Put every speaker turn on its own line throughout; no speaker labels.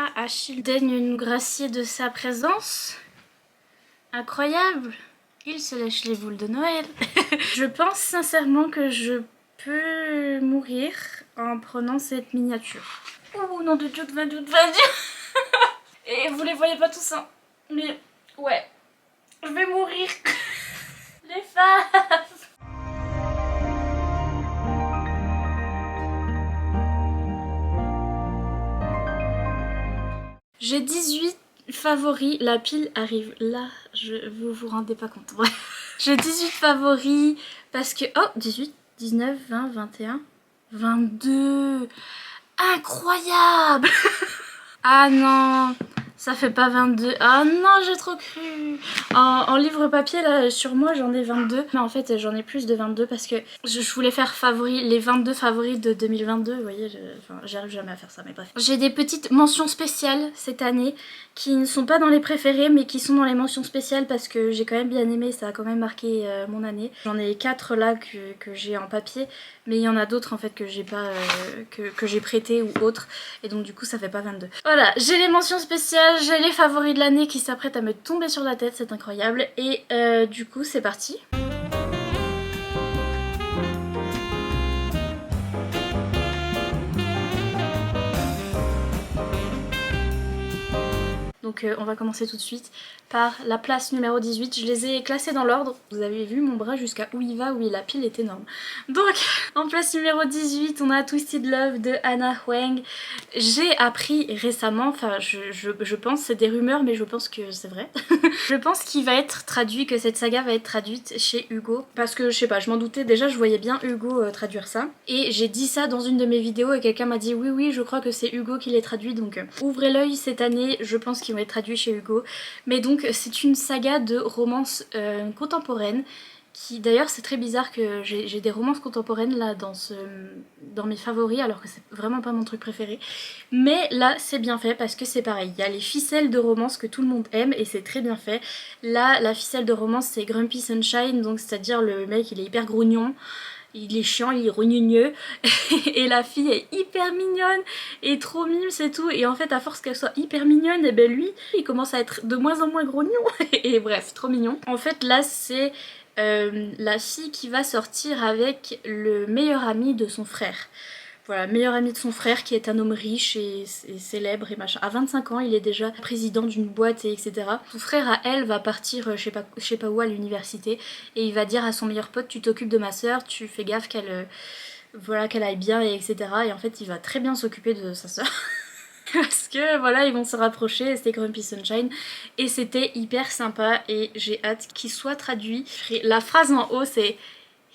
Ah, Achille daigne nous gracier de sa présence. Incroyable. Il se lèche les boules de Noël. Je pense sincèrement que je peux mourir en prenant cette miniature. Oh, nom de Dieu, de Dieu, de Dieu. Et vous les voyez pas tous, hein. Mais ouais, je vais mourir. Les faces. J'ai 18 favoris, la pile arrive là, vous vous rendez pas compte. Bref. J'ai 18 favoris parce que... Oh, 18, 19, 20, 21, 22. Incroyable. Ah non, ça fait pas 22. Ah non, j'ai trop cru. En livre papier, là, sur moi, j'en ai 22. Mais en fait, j'en ai plus de 22 parce que je voulais faire les 22 favoris de 2022. Vous voyez, j'arrive jamais à faire ça, mais bref. J'ai des petites mentions spéciales cette année qui ne sont pas dans les préférés, mais qui sont dans les mentions spéciales parce que j'ai quand même bien aimé. Ça a quand même marqué mon année. J'en ai 4 là que j'ai en papier, mais il y en a d'autres en fait que j'ai pas, que j'ai prêté ou autres. Et donc du coup, ça fait pas 22. Voilà, j'ai les mentions spéciales, j'ai les favoris de l'année qui s'apprêtent à me tomber sur la tête, c'est incroyable. Et du coup, c'est parti. Donc on va commencer tout de suite par la place numéro 18. Je les ai classés dans l'ordre. Vous avez vu mon bras jusqu'à où il va, oui la pile est énorme. Donc en place numéro 18 on a Twisted Love de Hannah Huang. J'ai appris récemment, enfin je pense, c'est des rumeurs mais je pense que c'est vrai. Je pense qu'il va être traduit, que cette saga va être traduite chez Hugo. Parce que je sais pas, je m'en doutais, déjà je voyais bien Hugo traduire ça. Et j'ai dit ça dans une de mes vidéos et quelqu'un m'a dit oui je crois que c'est Hugo qui les traduit, donc ouvrez l'œil cette année, je pense qu'ils vont être traduits chez Hugo. Mais donc c'est une saga de romance contemporaine qui d'ailleurs c'est très bizarre que j'ai des romances contemporaines là dans mes favoris alors que c'est vraiment pas mon truc préféré. Mais là c'est bien fait parce que c'est pareil, il y a les ficelles de romance que tout le monde aime et c'est très bien fait. Là la ficelle de romance c'est Grumpy Sunshine, donc c'est à dire le mec il est hyper grognon. Il est chiant, il est rognonneux et la fille est hyper mignonne et trop mime c'est tout, et en fait à force qu'elle soit hyper mignonne et ben lui il commence à être de moins en moins grognon et bref trop mignon. En fait là c'est la fille qui va sortir avec le meilleur ami de son frère. Voilà, meilleur ami de son frère qui est un homme riche et célèbre et machin. À 25 ans, il est déjà président d'une boîte et etc. Son frère à elle va partir je sais pas où à l'université et il va dire à son meilleur pote tu t'occupes de ma soeur, tu fais gaffe qu'elle voilà, qu'elle aille bien et etc. Et en fait il va très bien s'occuper de sa soeur. Parce que voilà ils vont se rapprocher, c'était Grumpy Sunshine et c'était hyper sympa et j'ai hâte qu'il soit traduit. La phrase en haut c'est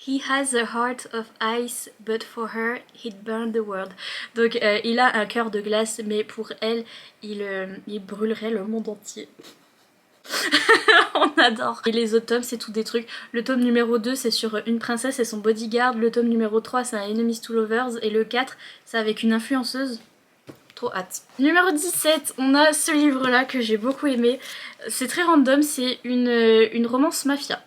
He has a heart of ice, but for her, he'd burn the world. Donc il a un cœur de glace, mais pour elle, il brûlerait le monde entier. On adore. Et les autres tomes, c'est tout des trucs. Le tome numéro 2, c'est sur une princesse et son bodyguard. Le tome numéro 3, c'est un Enemies to Lovers. Et le 4, c'est avec une influenceuse. Trop hâte. Numéro 17, on a ce livre là que j'ai beaucoup aimé. C'est très random, c'est une romance mafia.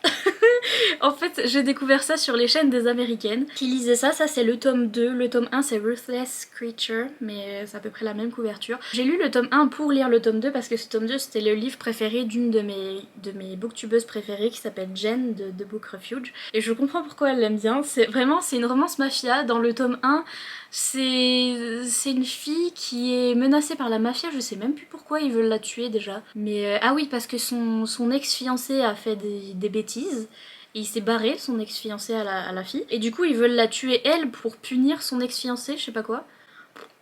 En fait j'ai découvert ça sur les chaînes des américaines qui lisaient ça, c'est le tome 2, le tome 1 c'est Ruthless Creature mais c'est à peu près la même couverture. J'ai lu le tome 1 pour lire le tome 2 parce que ce tome 2 c'était le livre préféré d'une de mes booktubeuses préférées qui s'appelle Jen de The Book Refuge et je comprends pourquoi elle l'aime bien. C'est une romance mafia. Dans le tome 1 c'est une fille qui est menacée par la mafia, je sais même plus pourquoi ils veulent la tuer déjà. Mais ah oui, parce que son ex-fiancé a fait des bêtises. Et il s'est barré, son ex-fiancé à la fille. Et du coup ils veulent la tuer elle pour punir son ex-fiancé, je sais pas quoi.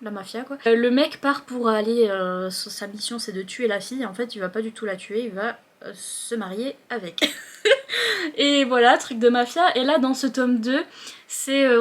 La mafia quoi. Le mec part pour aller, sa mission c'est de tuer la fille, en fait il va pas du tout la tuer, il va se marier avec. Et voilà, truc de mafia. Et là dans ce tome 2,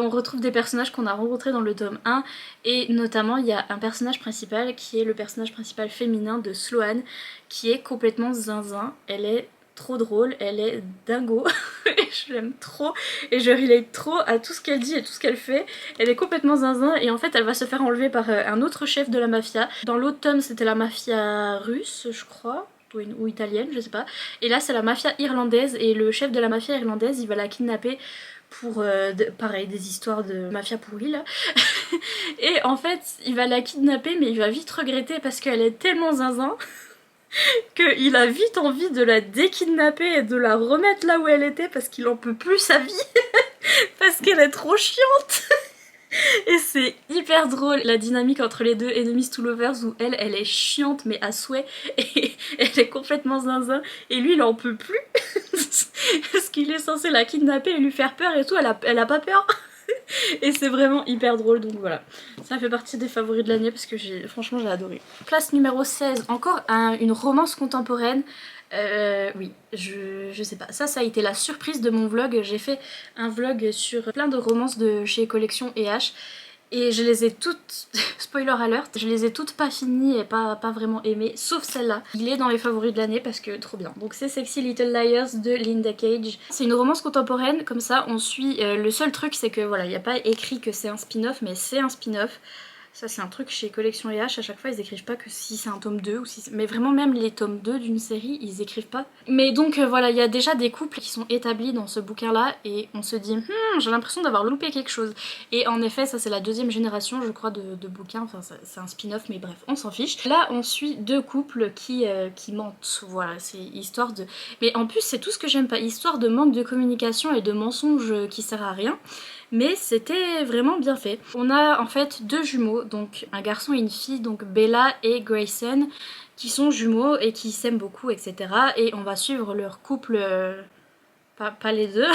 on retrouve des personnages qu'on a rencontrés dans le tome 1. Et notamment il y a un personnage principal qui est le personnage principal féminin de Sloane, qui est complètement zinzin. Elle est trop drôle, elle est dingo. Et je l'aime trop et je relate trop à tout ce qu'elle dit et tout ce qu'elle fait. Elle est complètement zinzin et en fait elle va se faire enlever par un autre chef de la mafia. Dans l'autre tome c'était la mafia russe je crois, ou italienne, je sais pas. Et là c'est la mafia irlandaise et le chef de la mafia irlandaise il va la kidnapper pour pareil des histoires de mafia pourrie là. Et en fait il va la kidnapper mais il va vite regretter parce qu'elle est tellement zinzin qu'il a vite envie de la dékidnapper et de la remettre là où elle était parce qu'il en peut plus sa vie parce qu'elle est trop chiante. Et c'est hyper drôle la dynamique entre les deux Enemies to Lovers où elle est chiante mais à souhait et elle est complètement zinzin et lui il en peut plus parce qu'il est censé la kidnapper et lui faire peur et tout, elle a pas peur. Et c'est vraiment hyper drôle donc voilà. Ça fait partie des favoris de l'année parce que franchement j'ai adoré. Place numéro 16, encore une romance contemporaine. Oui, je sais pas. Ça a été la surprise de mon vlog. J'ai fait un vlog sur plein de romances de chez Collection et H. Et je les ai toutes, spoiler alert, je les ai toutes pas finies et pas vraiment aimées, sauf celle-là. Il est dans les favoris de l'année parce que trop bien. Donc c'est Sexy Little Liars de Linda Cage. C'est une romance contemporaine, comme ça on suit, le seul truc c'est que voilà, il n'y a pas écrit que c'est un spin-off, mais c'est un spin-off. Ça c'est un truc chez Collection et H, à chaque fois ils écrivent pas que si c'est un tome 2 ou si mais vraiment même les tomes 2 d'une série ils écrivent pas. Mais donc voilà, il y a déjà des couples qui sont établis dans ce bouquin là et on se dit j'ai l'impression d'avoir loupé quelque chose. Et en effet ça c'est la deuxième génération je crois de bouquins, enfin c'est un spin-off mais bref on s'en fiche. Là on suit deux couples qui mentent, voilà c'est histoire de... Mais en plus c'est tout ce que j'aime pas, histoire de manque de communication et de mensonges qui sert à rien. Mais c'était vraiment bien fait. On a en fait deux jumeaux, donc un garçon et une fille, donc Bella et Grayson, qui sont jumeaux et qui s'aiment beaucoup, etc. Et on va suivre leur couple, pas les deux,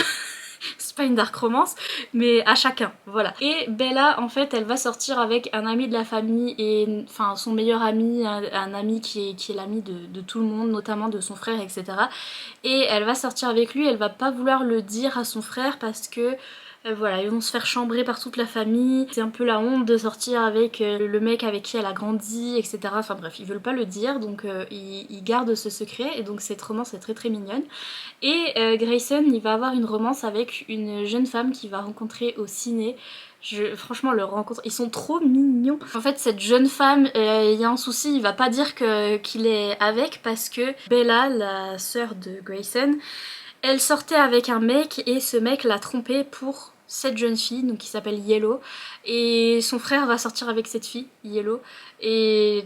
c'est pas une dark romance, mais à chacun, voilà. Et Bella, en fait, elle va sortir avec un ami de la famille et enfin son meilleur ami, un ami qui est l'ami de tout le monde, notamment de son frère, etc. Et elle va sortir avec lui, elle va pas vouloir le dire à son frère parce que voilà, ils vont se faire chambrer par toute la famille. C'est un peu la honte de sortir avec le mec avec qui elle a grandi, etc. Enfin bref, ils veulent pas le dire, donc ils gardent ce secret. Et donc cette romance est très très mignonne. Et Grayson, il va avoir une romance avec une jeune femme qu'il va rencontrer au ciné. Franchement, leur rencontre, ils sont trop mignons. En fait, cette jeune femme, il y a un souci, il va pas dire qu'il est avec parce que Bella, la sœur de Grayson, elle sortait avec un mec et ce mec l'a trompée pour cette jeune fille, donc qui s'appelle Yellow. Et son frère va sortir avec cette fille, Yellow. Et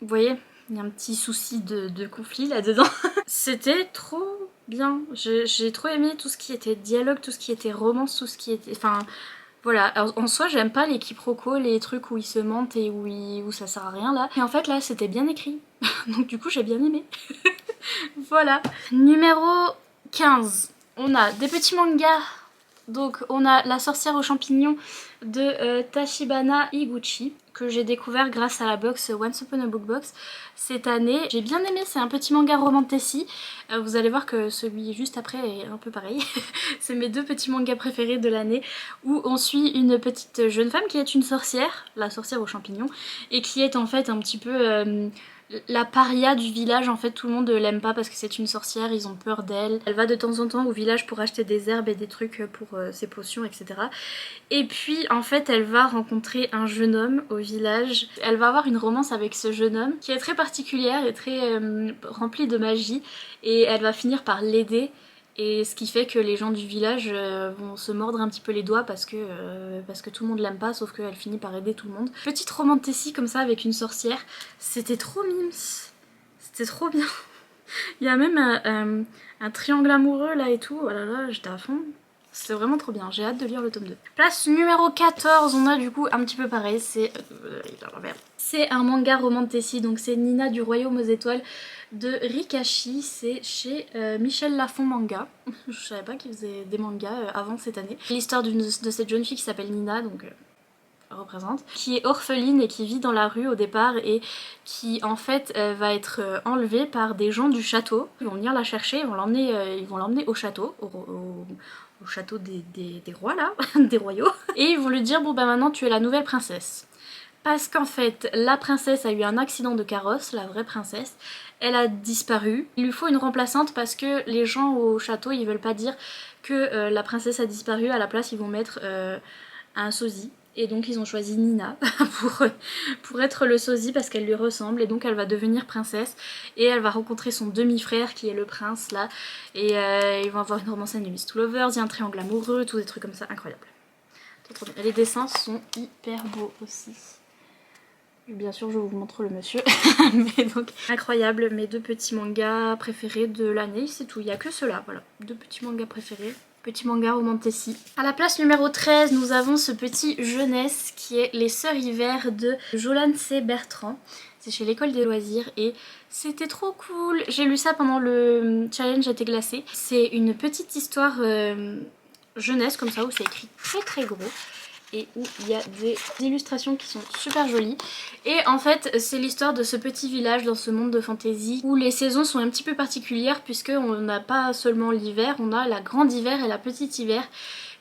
vous voyez, il y a un petit souci de conflit là-dedans. C'était trop bien. J'ai trop aimé tout ce qui était dialogue, tout ce qui était romance, tout ce qui était... Enfin... Voilà, alors, en soi j'aime pas les quiproquos, les trucs où ils se mentent et où ça sert à rien là. Et en fait là c'était bien écrit, donc du coup j'ai bien aimé. Voilà. Numéro 15, on a des petits mangas. Donc on a La sorcière aux champignons de Tachibana Higuchi, que j'ai découvert grâce à la box Once Upon a Book Box cette année. J'ai bien aimé, c'est un petit manga romantasy. Vous allez voir que celui juste après est un peu pareil. C'est mes deux petits mangas préférés de l'année, où on suit une petite jeune femme qui est une sorcière, la sorcière aux champignons, et qui est en fait un petit peu... la paria du village, en fait tout le monde l'aime pas parce que c'est une sorcière, ils ont peur d'elle. Elle va de temps en temps au village pour acheter des herbes et des trucs pour ses potions, etc. Et puis en fait elle va rencontrer un jeune homme au village. Elle va avoir une romance avec ce jeune homme qui est très particulière et très remplie de magie. Et elle va finir par l'aider. Et ce qui fait que les gens du village vont se mordre un petit peu les doigts parce que tout le monde l'aime pas, sauf qu'elle finit par aider tout le monde. Petite romantasy comme ça avec une sorcière, c'était trop mimes, c'était trop bien. Il y a même un triangle amoureux là et tout, voilà, là j'étais à fond. C'est vraiment trop bien, j'ai hâte de lire le tome 2. Place numéro 14, on a du coup un petit peu pareil, c'est un manga romantasy, donc c'est Nina du Royaume aux Étoiles de Rikashi, c'est chez Michel Lafon Manga. Je savais pas qu'il faisait des mangas avant cette année. L'histoire de cette jeune fille qui s'appelle Nina, donc représente, qui est orpheline et qui vit dans la rue au départ et qui en fait va être enlevée par des gens du château. Ils vont venir la chercher, ils vont l'emmener au château, au château des rois là, des royaux. Et ils vont lui dire bon bah maintenant tu es la nouvelle princesse. Parce qu'en fait la princesse a eu un accident de carrosse, la vraie princesse. Elle a disparu. Il lui faut une remplaçante parce que les gens au château ils veulent pas dire que la princesse a disparu. À la place ils vont mettre un sosie Et donc ils ont choisi Nina pour être le sosie parce qu'elle lui ressemble et donc elle va devenir princesse et elle va rencontrer son demi-frère qui est le prince là et ils vont avoir une romance enemies to lovers, il y a un triangle amoureux, tous des trucs comme ça, incroyable. Trop bien. Et les dessins sont hyper beaux aussi. Bien sûr je vous montre le monsieur, mais donc incroyable, mes 2 petits mangas préférés de l'année, c'est tout, il n'y a que ceux-là, voilà, 2 petits mangas préférés. Petit manga romantasy. À la place numéro 13, nous avons ce petit jeunesse qui est Les Sœurs Hiver de Jolan C. Bertrand. C'est chez l'école des loisirs et c'était trop cool. J'ai lu ça pendant le challenge à thé glacé. C'est une petite histoire jeunesse comme ça où c'est écrit très très gros. Et où il y a des illustrations qui sont super jolies. Et en fait c'est l'histoire de ce petit village dans ce monde de fantasy où les saisons sont un petit peu particulières puisque on n'a pas seulement l'hiver, on a la grande hiver et la petite hiver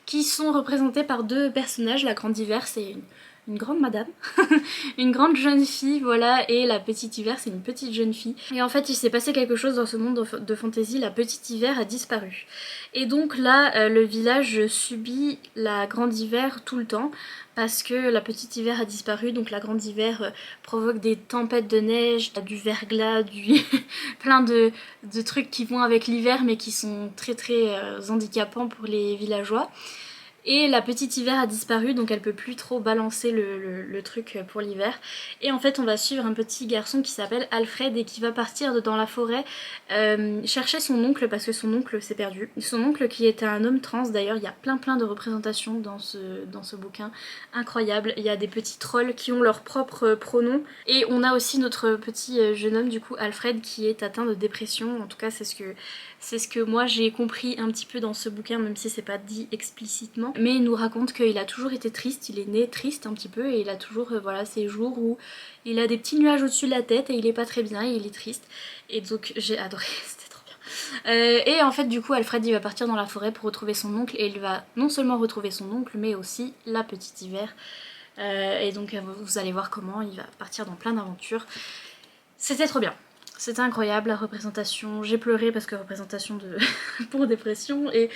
qui sont représentés par 2 personnages. La grande hiver c'est une grande madame, une grande jeune fille, voilà, et la petite hiver c'est une petite jeune fille. Et en fait il s'est passé quelque chose dans ce monde de fantasy, la petite hiver a disparu. Et donc là le village subit la grande hiver tout le temps parce que la petite hiver a disparu, donc la grande hiver provoque des tempêtes de neige, du verglas, plein de trucs qui vont avec l'hiver mais qui sont très handicapants pour les villageois. Et la petite hiver a disparu donc elle peut plus trop balancer le truc pour l'hiver. Et en fait on va suivre un petit garçon qui s'appelle Alfred et qui va partir dans la forêt chercher son oncle parce que son oncle s'est perdu. Son oncle qui était un homme trans, d'ailleurs il y a plein de représentations dans ce bouquin, incroyable. Il y a des petits trolls qui ont leur propre pronom et on a aussi notre petit jeune homme du coup Alfred qui est atteint de dépression, en tout cas c'est ce que moi j'ai compris un petit peu dans ce bouquin même si c'est pas dit explicitement. Mais il nous raconte qu'il a toujours été triste, il est né triste un petit peu et il a toujours voilà, ces jours où il a des petits nuages au-dessus de la tête et il est pas très bien et il est triste. Et donc j'ai adoré, c'était trop bien. Et en fait du coup Alfred il va partir dans la forêt pour retrouver son oncle et il va non seulement retrouver son oncle mais aussi la petite hiver. Et donc vous allez voir comment il va partir dans plein d'aventures. C'était trop bien. C'était incroyable la représentation, j'ai pleuré parce que représentation pour dépression et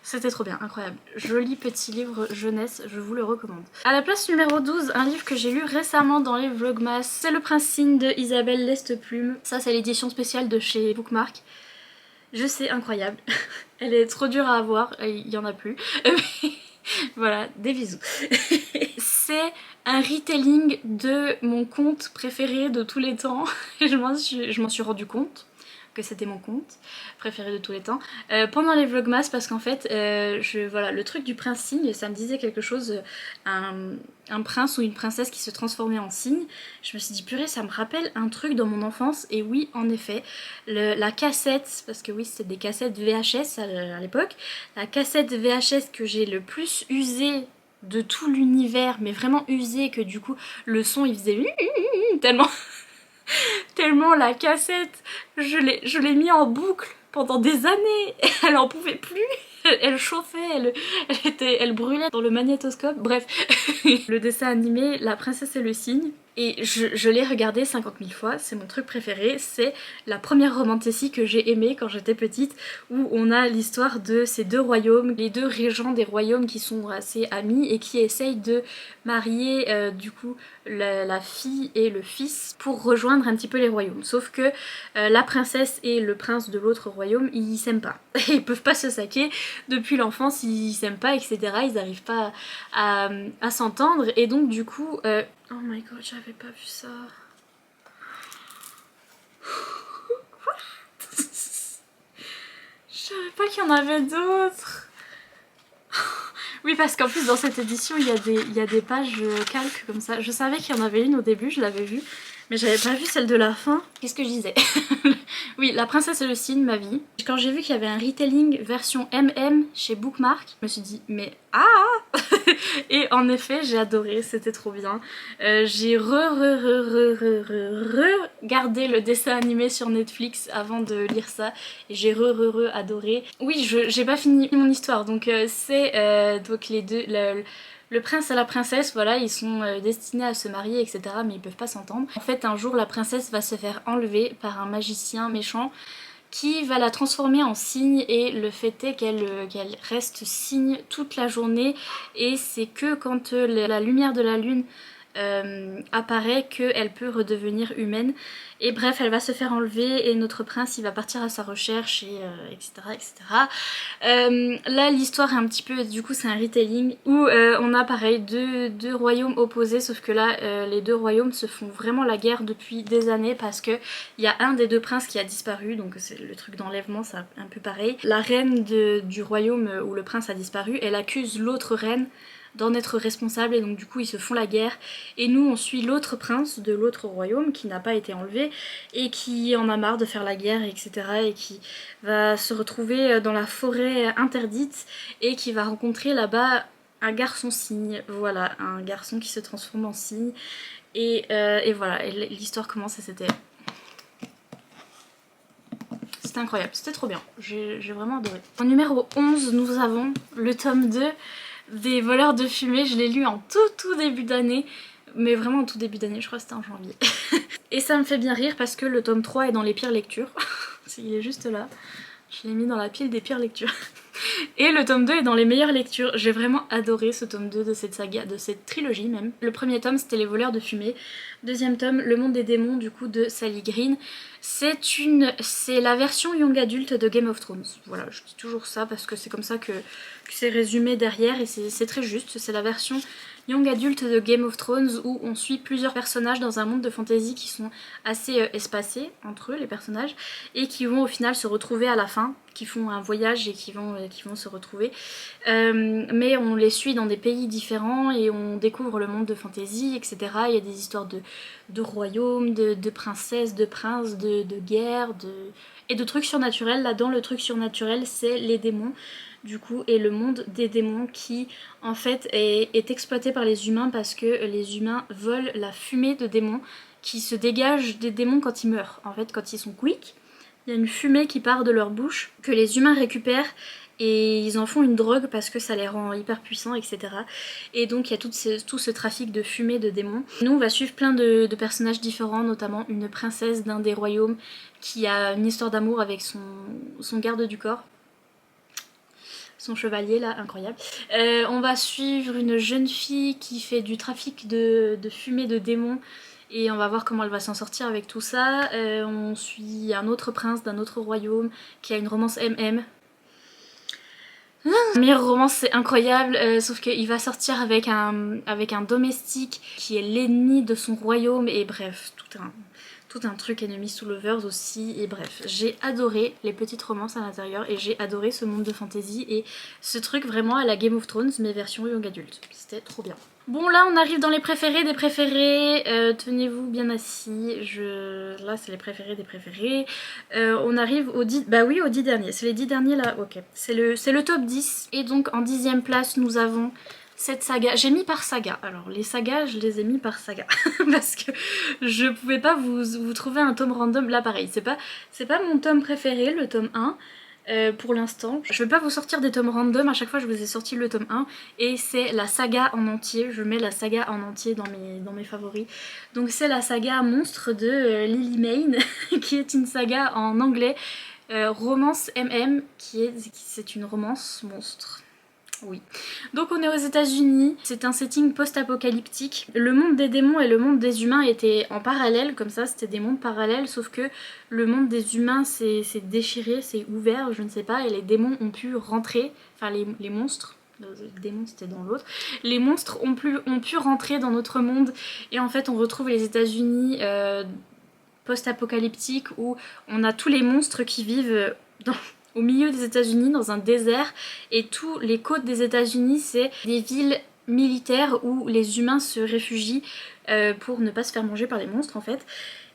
c'était trop bien, incroyable. Joli petit livre jeunesse, je vous le recommande. À la place numéro 12, un livre que j'ai lu récemment dans les Vlogmas, c'est Le Prince Cygne de Isabelle Lesteplume. Ça c'est l'édition spéciale de chez Bookmark. Je sais, incroyable. Elle est trop dure à avoir, il y en a plus. Voilà, des bisous. C'est un retelling de mon conte préféré de tous les temps. Je m'en suis rendu compte que c'était mon conte préféré de tous les temps pendant les vlogmas parce qu'en fait voilà, le truc du prince cygne ça me disait quelque chose, un prince ou une princesse qui se transformait en cygne. Je me suis dit purée ça me rappelle un truc dans mon enfance et oui en effet la cassette, parce que oui c'était des cassettes VHS à l'époque, la cassette VHS que j'ai le plus usée de tout l'univers mais vraiment usée que du coup le son il faisait tellement la cassette, je l'ai mis en boucle pendant des années, elle en pouvait plus, elle chauffait, elle brûlait dans le magnétoscope, bref. Le dessin animé La Princesse et le Cygne, et je l'ai regardé 50 000 fois, c'est mon truc préféré, c'est la première romantasy que j'ai aimée quand j'étais petite, où on a l'histoire de ces 2 royaumes, les 2 régents des royaumes qui sont assez amis et qui essayent de marier du coup la fille et le fils pour rejoindre un petit peu les royaumes. Sauf que la princesse et le prince de l'autre royaume, ils s'aiment pas. Ils peuvent pas se saquer, depuis l'enfance ils s'aiment pas, etc. Ils n'arrivent pas à s'entendre et donc du coup... Oh my god, j'avais pas vu ça. Je savais pas qu'il y en avait d'autres. Oui parce qu'en plus dans cette édition il y a des pages calques comme ça. Je savais qu'il y en avait une au début, je l'avais vue, mais j'avais pas vu celle de la fin. Qu'est-ce que je disais? Oui, La Princesse et le Cygne, ma vie. Quand j'ai vu qu'il y avait un retelling version MM chez Bookmark, je me suis dit mais ah. Et en effet j'ai adoré, c'était trop bien. J'ai regardé le dessin animé sur Netflix avant de lire ça et j'ai adoré. Oui, j'ai pas fini mon histoire, donc c'est donc les deux... Le prince et la princesse, voilà, ils sont destinés à se marier, etc. Mais ils peuvent pas s'entendre. En fait, un jour, la princesse va se faire enlever par un magicien méchant qui va la transformer en cygne, et le fait est qu'elle reste cygne toute la journée, et c'est que quand la lumière de la lune apparaît qu'elle peut redevenir humaine. Et bref, elle va se faire enlever et notre prince il va partir à sa recherche, et etc. etc. Là l'histoire est un petit peu, du coup c'est un retelling où on a pareil deux royaumes opposés, sauf que là les deux royaumes se font vraiment la guerre depuis des années, parce que il y a un des deux princes qui a disparu, donc c'est le truc d'enlèvement, c'est un peu pareil. La reine du royaume où le prince a disparu, elle accuse l'autre reine d'en être responsable, et donc du coup ils se font la guerre, et nous on suit l'autre prince de l'autre royaume qui n'a pas été enlevé et qui en a marre de faire la guerre, etc., et qui va se retrouver dans la forêt interdite et qui va rencontrer là-bas un garçon cygne, voilà, un garçon qui se transforme en cygne, et voilà, et l'histoire commence, et c'était incroyable, c'était trop bien, j'ai vraiment adoré. En numéro 11 nous avons le tome 2 des voleurs de fumée. Je l'ai lu en tout début d'année, mais vraiment en tout début d'année, je crois que c'était en janvier. Et ça me fait bien rire parce que le tome 3 est dans les pires lectures. Il est juste là, je l'ai mis dans la pile des pires lectures. Et le tome 2 est dans les meilleures lectures. J'ai vraiment adoré ce tome 2 de cette saga, de cette trilogie même. Le premier tome c'était les voleurs de fumée. Deuxième tome, le monde des démons, du coup de Sally Green. C'est la version young adulte de Game of Thrones. Voilà, je dis toujours ça parce que c'est comme ça que c'est résumé derrière, et c'est très juste. C'est la version young adulte de Game of Thrones où on suit plusieurs personnages dans un monde de fantasy qui sont assez espacés entre eux, les personnages, et qui vont au final se retrouver à la fin, qui font un voyage et qui vont se retrouver. Mais on les suit dans des pays différents et on découvre le monde de fantasy, etc. Il y a des histoires de royaumes, de princesses, de princes, de guerres, et de trucs surnaturels. Là-dedans, le truc surnaturel, c'est les démons, du coup, et le monde des démons qui, en fait, est exploité par les humains parce que les humains volent la fumée de démons qui se dégage des démons quand ils meurent. En fait, quand ils sont quick, il y a une fumée qui part de leur bouche que les humains récupèrent, et ils en font une drogue parce que ça les rend hyper puissants, etc. Et donc il y a tout ce trafic de fumée de démons. Nous on va suivre plein de personnages différents, notamment une princesse d'un des royaumes qui a une histoire d'amour avec son garde du corps. Son chevalier là, incroyable. On va suivre une jeune fille qui fait du trafic de fumée de démons, et on va voir comment elle va s'en sortir avec tout ça. On suit un autre prince d'un autre royaume qui a une romance MM. La meilleure romance, c'est incroyable, sauf qu'il va sortir avec un domestique qui est l'ennemi de son royaume, et bref, tout un truc ennemi sous lovers aussi, et bref, j'ai adoré les petites romances à l'intérieur, et j'ai adoré ce monde de fantasy, et ce truc vraiment à la Game of Thrones, mais version young adulte, c'était trop bien. Bon, là on arrive dans les préférés des préférés, tenez-vous bien assis, là c'est les préférés des préférés. On arrive aux 10, bah oui, aux 10 derniers, c'est les 10 derniers là, ok. C'est le top 10, et donc en 10ème place nous avons cette saga. J'ai mis par saga, alors les sagas je les ai mis par saga, parce que je pouvais pas vous trouver un tome random, là pareil, c'est pas mon tome préféré, le tome 1. Pour l'instant, je vais pas vous sortir des tomes random, à chaque fois je vous ai sorti le tome 1 et c'est la saga en entier, je mets la saga en entier dans mes favoris. Donc c'est la saga Monstre de Lily Mayne qui est une saga en anglais, romance MM, c'est une romance monstre. Oui. Donc on est aux États-Unis, c'est un setting post-apocalyptique. Le monde des démons et le monde des humains étaient en parallèle, comme ça, c'était des mondes parallèles, sauf que le monde des humains s'est déchiré, s'est ouvert, je ne sais pas, et les démons ont pu rentrer, enfin les monstres. Les démons c'était dans l'autre. Les monstres ont pu rentrer dans notre monde, et en fait on retrouve les États-Unis post-apocalyptiques où on a tous les monstres qui vivent au milieu des États-Unis, dans un désert, et tous les côtes des États-Unis, c'est des villes militaires où les humains se réfugient pour ne pas se faire manger par les monstres en fait.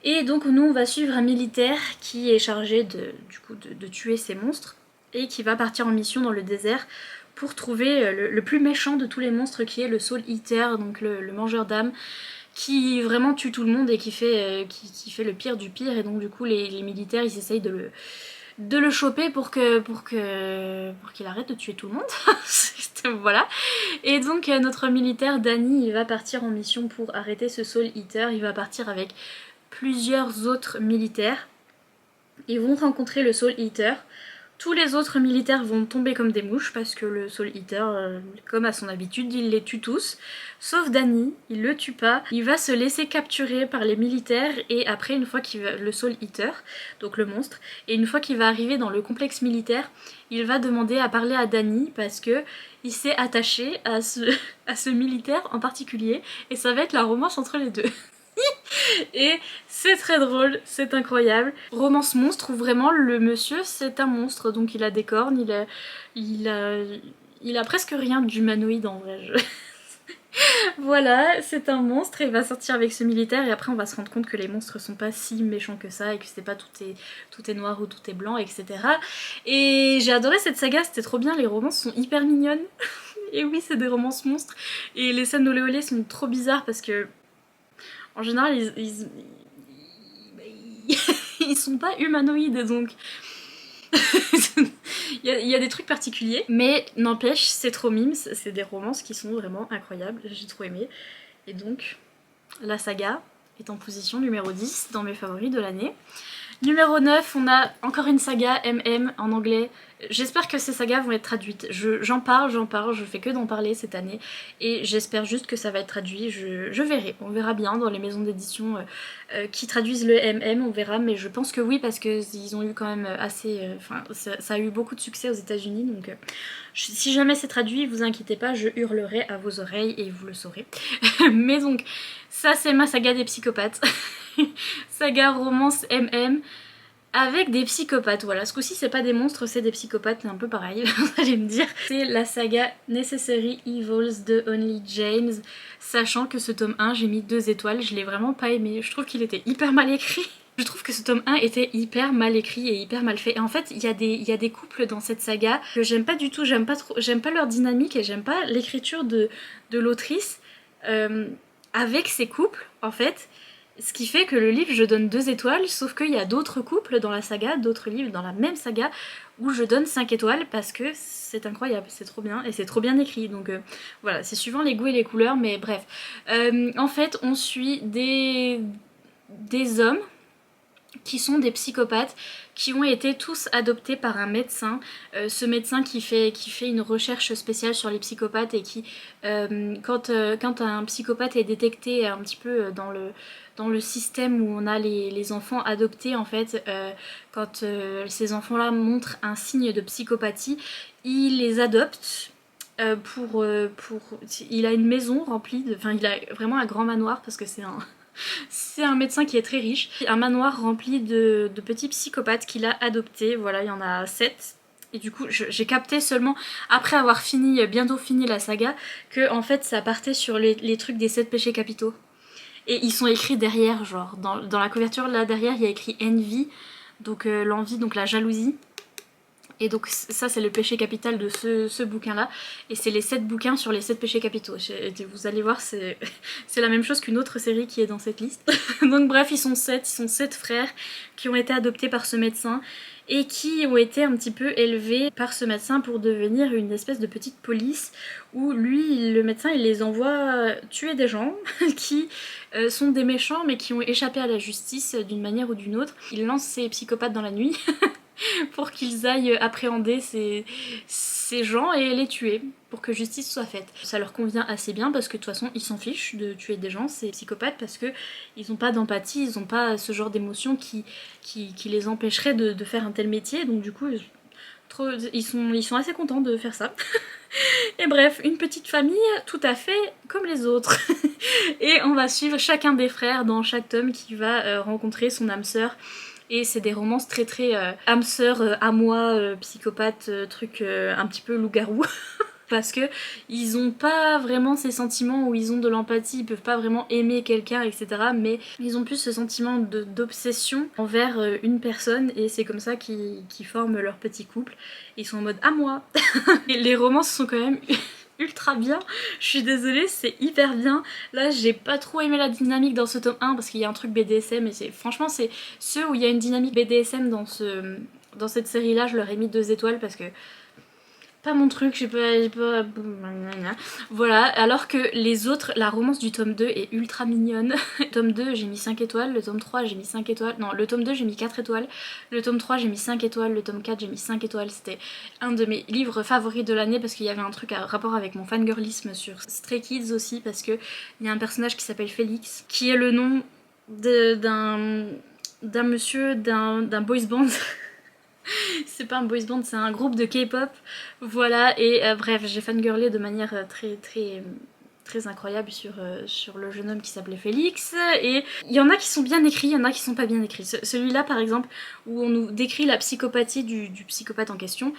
Et donc nous on va suivre un militaire qui est chargé de tuer ces monstres, et qui va partir en mission dans le désert pour trouver le plus méchant de tous les monstres, qui est le Soul Eater, donc le mangeur d'âmes, qui vraiment tue tout le monde et qui fait le pire du pire. Et donc du coup les militaires ils essayent de le choper pour qu'il arrête de tuer tout le monde. Voilà. Et donc notre militaire Danny il va partir en mission pour arrêter ce Soul Eater. Il va partir avec plusieurs autres militaires. Ils vont rencontrer le Soul Eater. Tous les autres militaires vont tomber comme des mouches parce que le Soul Eater, comme à son habitude, il les tue tous. Sauf Danny, il le tue pas. Il va se laisser capturer par les militaires et après, une fois qu'il va, le Soul Eater, donc le monstre, et une fois qu'il va arriver dans le complexe militaire, il va demander à parler à Danny parce que il s'est attaché à ce militaire en particulier et ça va être la romance entre les deux. Et c'est très drôle, c'est incroyable. Romance monstre où vraiment le monsieur c'est un monstre, donc il a des cornes, il a presque rien d'humanoïde en vrai. Voilà, c'est un monstre et il va sortir avec ce militaire et après on va se rendre compte que les monstres sont pas si méchants que ça et que c'est pas tout est noir ou tout est blanc, etc. Et j'ai adoré cette saga, c'était trop bien, les romances sont hyper mignonnes. Et oui, c'est des romances monstres. Et les scènes d'olé olé sont trop bizarres parce que en général, ils sont pas humanoïdes, donc il y a des trucs particuliers. Mais n'empêche, c'est trop mimes, c'est des romances qui sont vraiment incroyables, j'ai trop aimé. Et donc, la saga est en position numéro 10 dans mes favoris de l'année. Numéro 9, on a encore une saga MM en anglais. J'espère que ces sagas vont être traduites. J'en parle, je fais que d'en parler cette année. Et j'espère juste que ça va être traduit. Je verrai, on verra bien dans les maisons d'édition qui traduisent le MM, on verra. Mais je pense que oui, parce qu'ils ont eu quand même assez... Enfin, ça a eu beaucoup de succès aux États-Unis. Donc si jamais c'est traduit, vous inquiétez pas, je hurlerai à vos oreilles et vous le saurez. Mais donc, ça c'est ma saga des psychopathes. Saga romance MM avec des psychopathes. Voilà, ce coup-ci c'est pas des monstres, c'est des psychopathes, c'est un peu pareil, vous allez me dire. C'est la saga Necessary Evils de Only James, sachant que ce tome 1 j'ai mis 2 étoiles, je l'ai vraiment pas aimé, je trouve qu'il était hyper mal écrit. Je trouve que ce tome 1 était hyper mal écrit et hyper mal fait. Et en fait, il y a des couples dans cette saga que j'aime pas du tout, j'aime pas leur dynamique et j'aime pas l'écriture de l'autrice avec ces couples, en fait. Ce qui fait que le livre, je donne 2 étoiles, sauf qu'il y a d'autres couples dans la saga, d'autres livres dans la même saga, où je donne 5 étoiles parce que c'est incroyable, c'est trop bien, et c'est trop bien écrit. Donc voilà, c'est suivant les goûts et les couleurs, mais bref. En fait, on suit des hommes qui sont des psychopathes, qui ont été tous adoptés par un médecin. Ce médecin qui fait une recherche spéciale sur les psychopathes et qui, quand un psychopathe est détecté un petit peu dans le système où on a les enfants adoptés, en fait, quand ces enfants-là montrent un signe de psychopathie, il les adopte. Il a une maison remplie de... Enfin, il a vraiment un grand manoir parce que c'est un médecin qui est très riche. Un manoir rempli de petits psychopathes qu'il a adoptés. Voilà, il y en a 7. Et du coup, j'ai capté seulement, après avoir bientôt fini la saga, que en fait ça partait sur les trucs des 7 péchés capitaux. Et ils sont écrits derrière, genre, dans la couverture là derrière, il y a écrit Envy, donc l'envie, donc la jalousie. Et donc ça c'est le péché capital de ce bouquin là, et c'est les 7 bouquins sur les 7 péchés capitaux. Vous allez voir, c'est la même chose qu'une autre série qui est dans cette liste. Donc bref, ils sont 7 frères qui ont été adoptés par ce médecin et qui ont été un petit peu élevés par ce médecin pour devenir une espèce de petite police où lui, le médecin, il les envoie tuer des gens qui sont des méchants mais qui ont échappé à la justice d'une manière ou d'une autre. Il lance ses psychopathes dans la nuit pour qu'ils aillent appréhender ces gens et les tuer pour que justice soit faite. Ça leur convient assez bien parce que de toute façon ils s'en fichent de tuer des gens, ces psychopathes, parce que ils n'ont pas d'empathie, ils n'ont pas ce genre d'émotions qui les empêcherait de faire un tel métier, donc du coup ils sont assez contents de faire ça. Et bref, une petite famille tout à fait comme les autres. Et on va suivre chacun des frères dans chaque tome qui va rencontrer son âme sœur. Et c'est des romances très âme sœur, à moi, psychopathe, truc un petit peu loup-garou. Parce que ils ont pas vraiment ces sentiments où ils ont de l'empathie, ils peuvent pas vraiment aimer quelqu'un, etc. Mais ils ont plus ce sentiment d'obsession envers une personne, et c'est comme ça qu'ils forment leur petit couple. Ils sont en mode à moi. Et les romances sont quand même ultra bien, je suis désolée, c'est hyper bien. Là j'ai pas trop aimé la dynamique dans ce tome 1 parce qu'il y a un truc BDSM, et franchement c'est ceux où il y a une dynamique BDSM dans cette série là, je leur ai mis 2 étoiles parce pas mon truc, j'ai pas... Voilà, alors que les autres, la romance du tome 2 est ultra mignonne. Le tome 2 j'ai mis 5 étoiles, le tome 3 j'ai mis 5 étoiles, non le tome 2 j'ai mis 4 étoiles, le tome 3 j'ai mis 5 étoiles, le tome 4 j'ai mis 5 étoiles, c'était un de mes livres favoris de l'année parce qu'il y avait un truc à rapport avec mon fangirlisme sur Stray Kids aussi, parce que il y a un personnage qui s'appelle Félix, qui est le nom d'un monsieur d'un boys band. C'est pas un boys band, c'est un groupe de K-pop. Voilà, et bref, j'ai fangirlé de manière très incroyable sur le jeune homme qui s'appelait Félix. Et il y en a qui sont bien écrits, il y en a qui sont pas bien écrits. Celui-là, par exemple, où on nous décrit la psychopathie du psychopathe en question,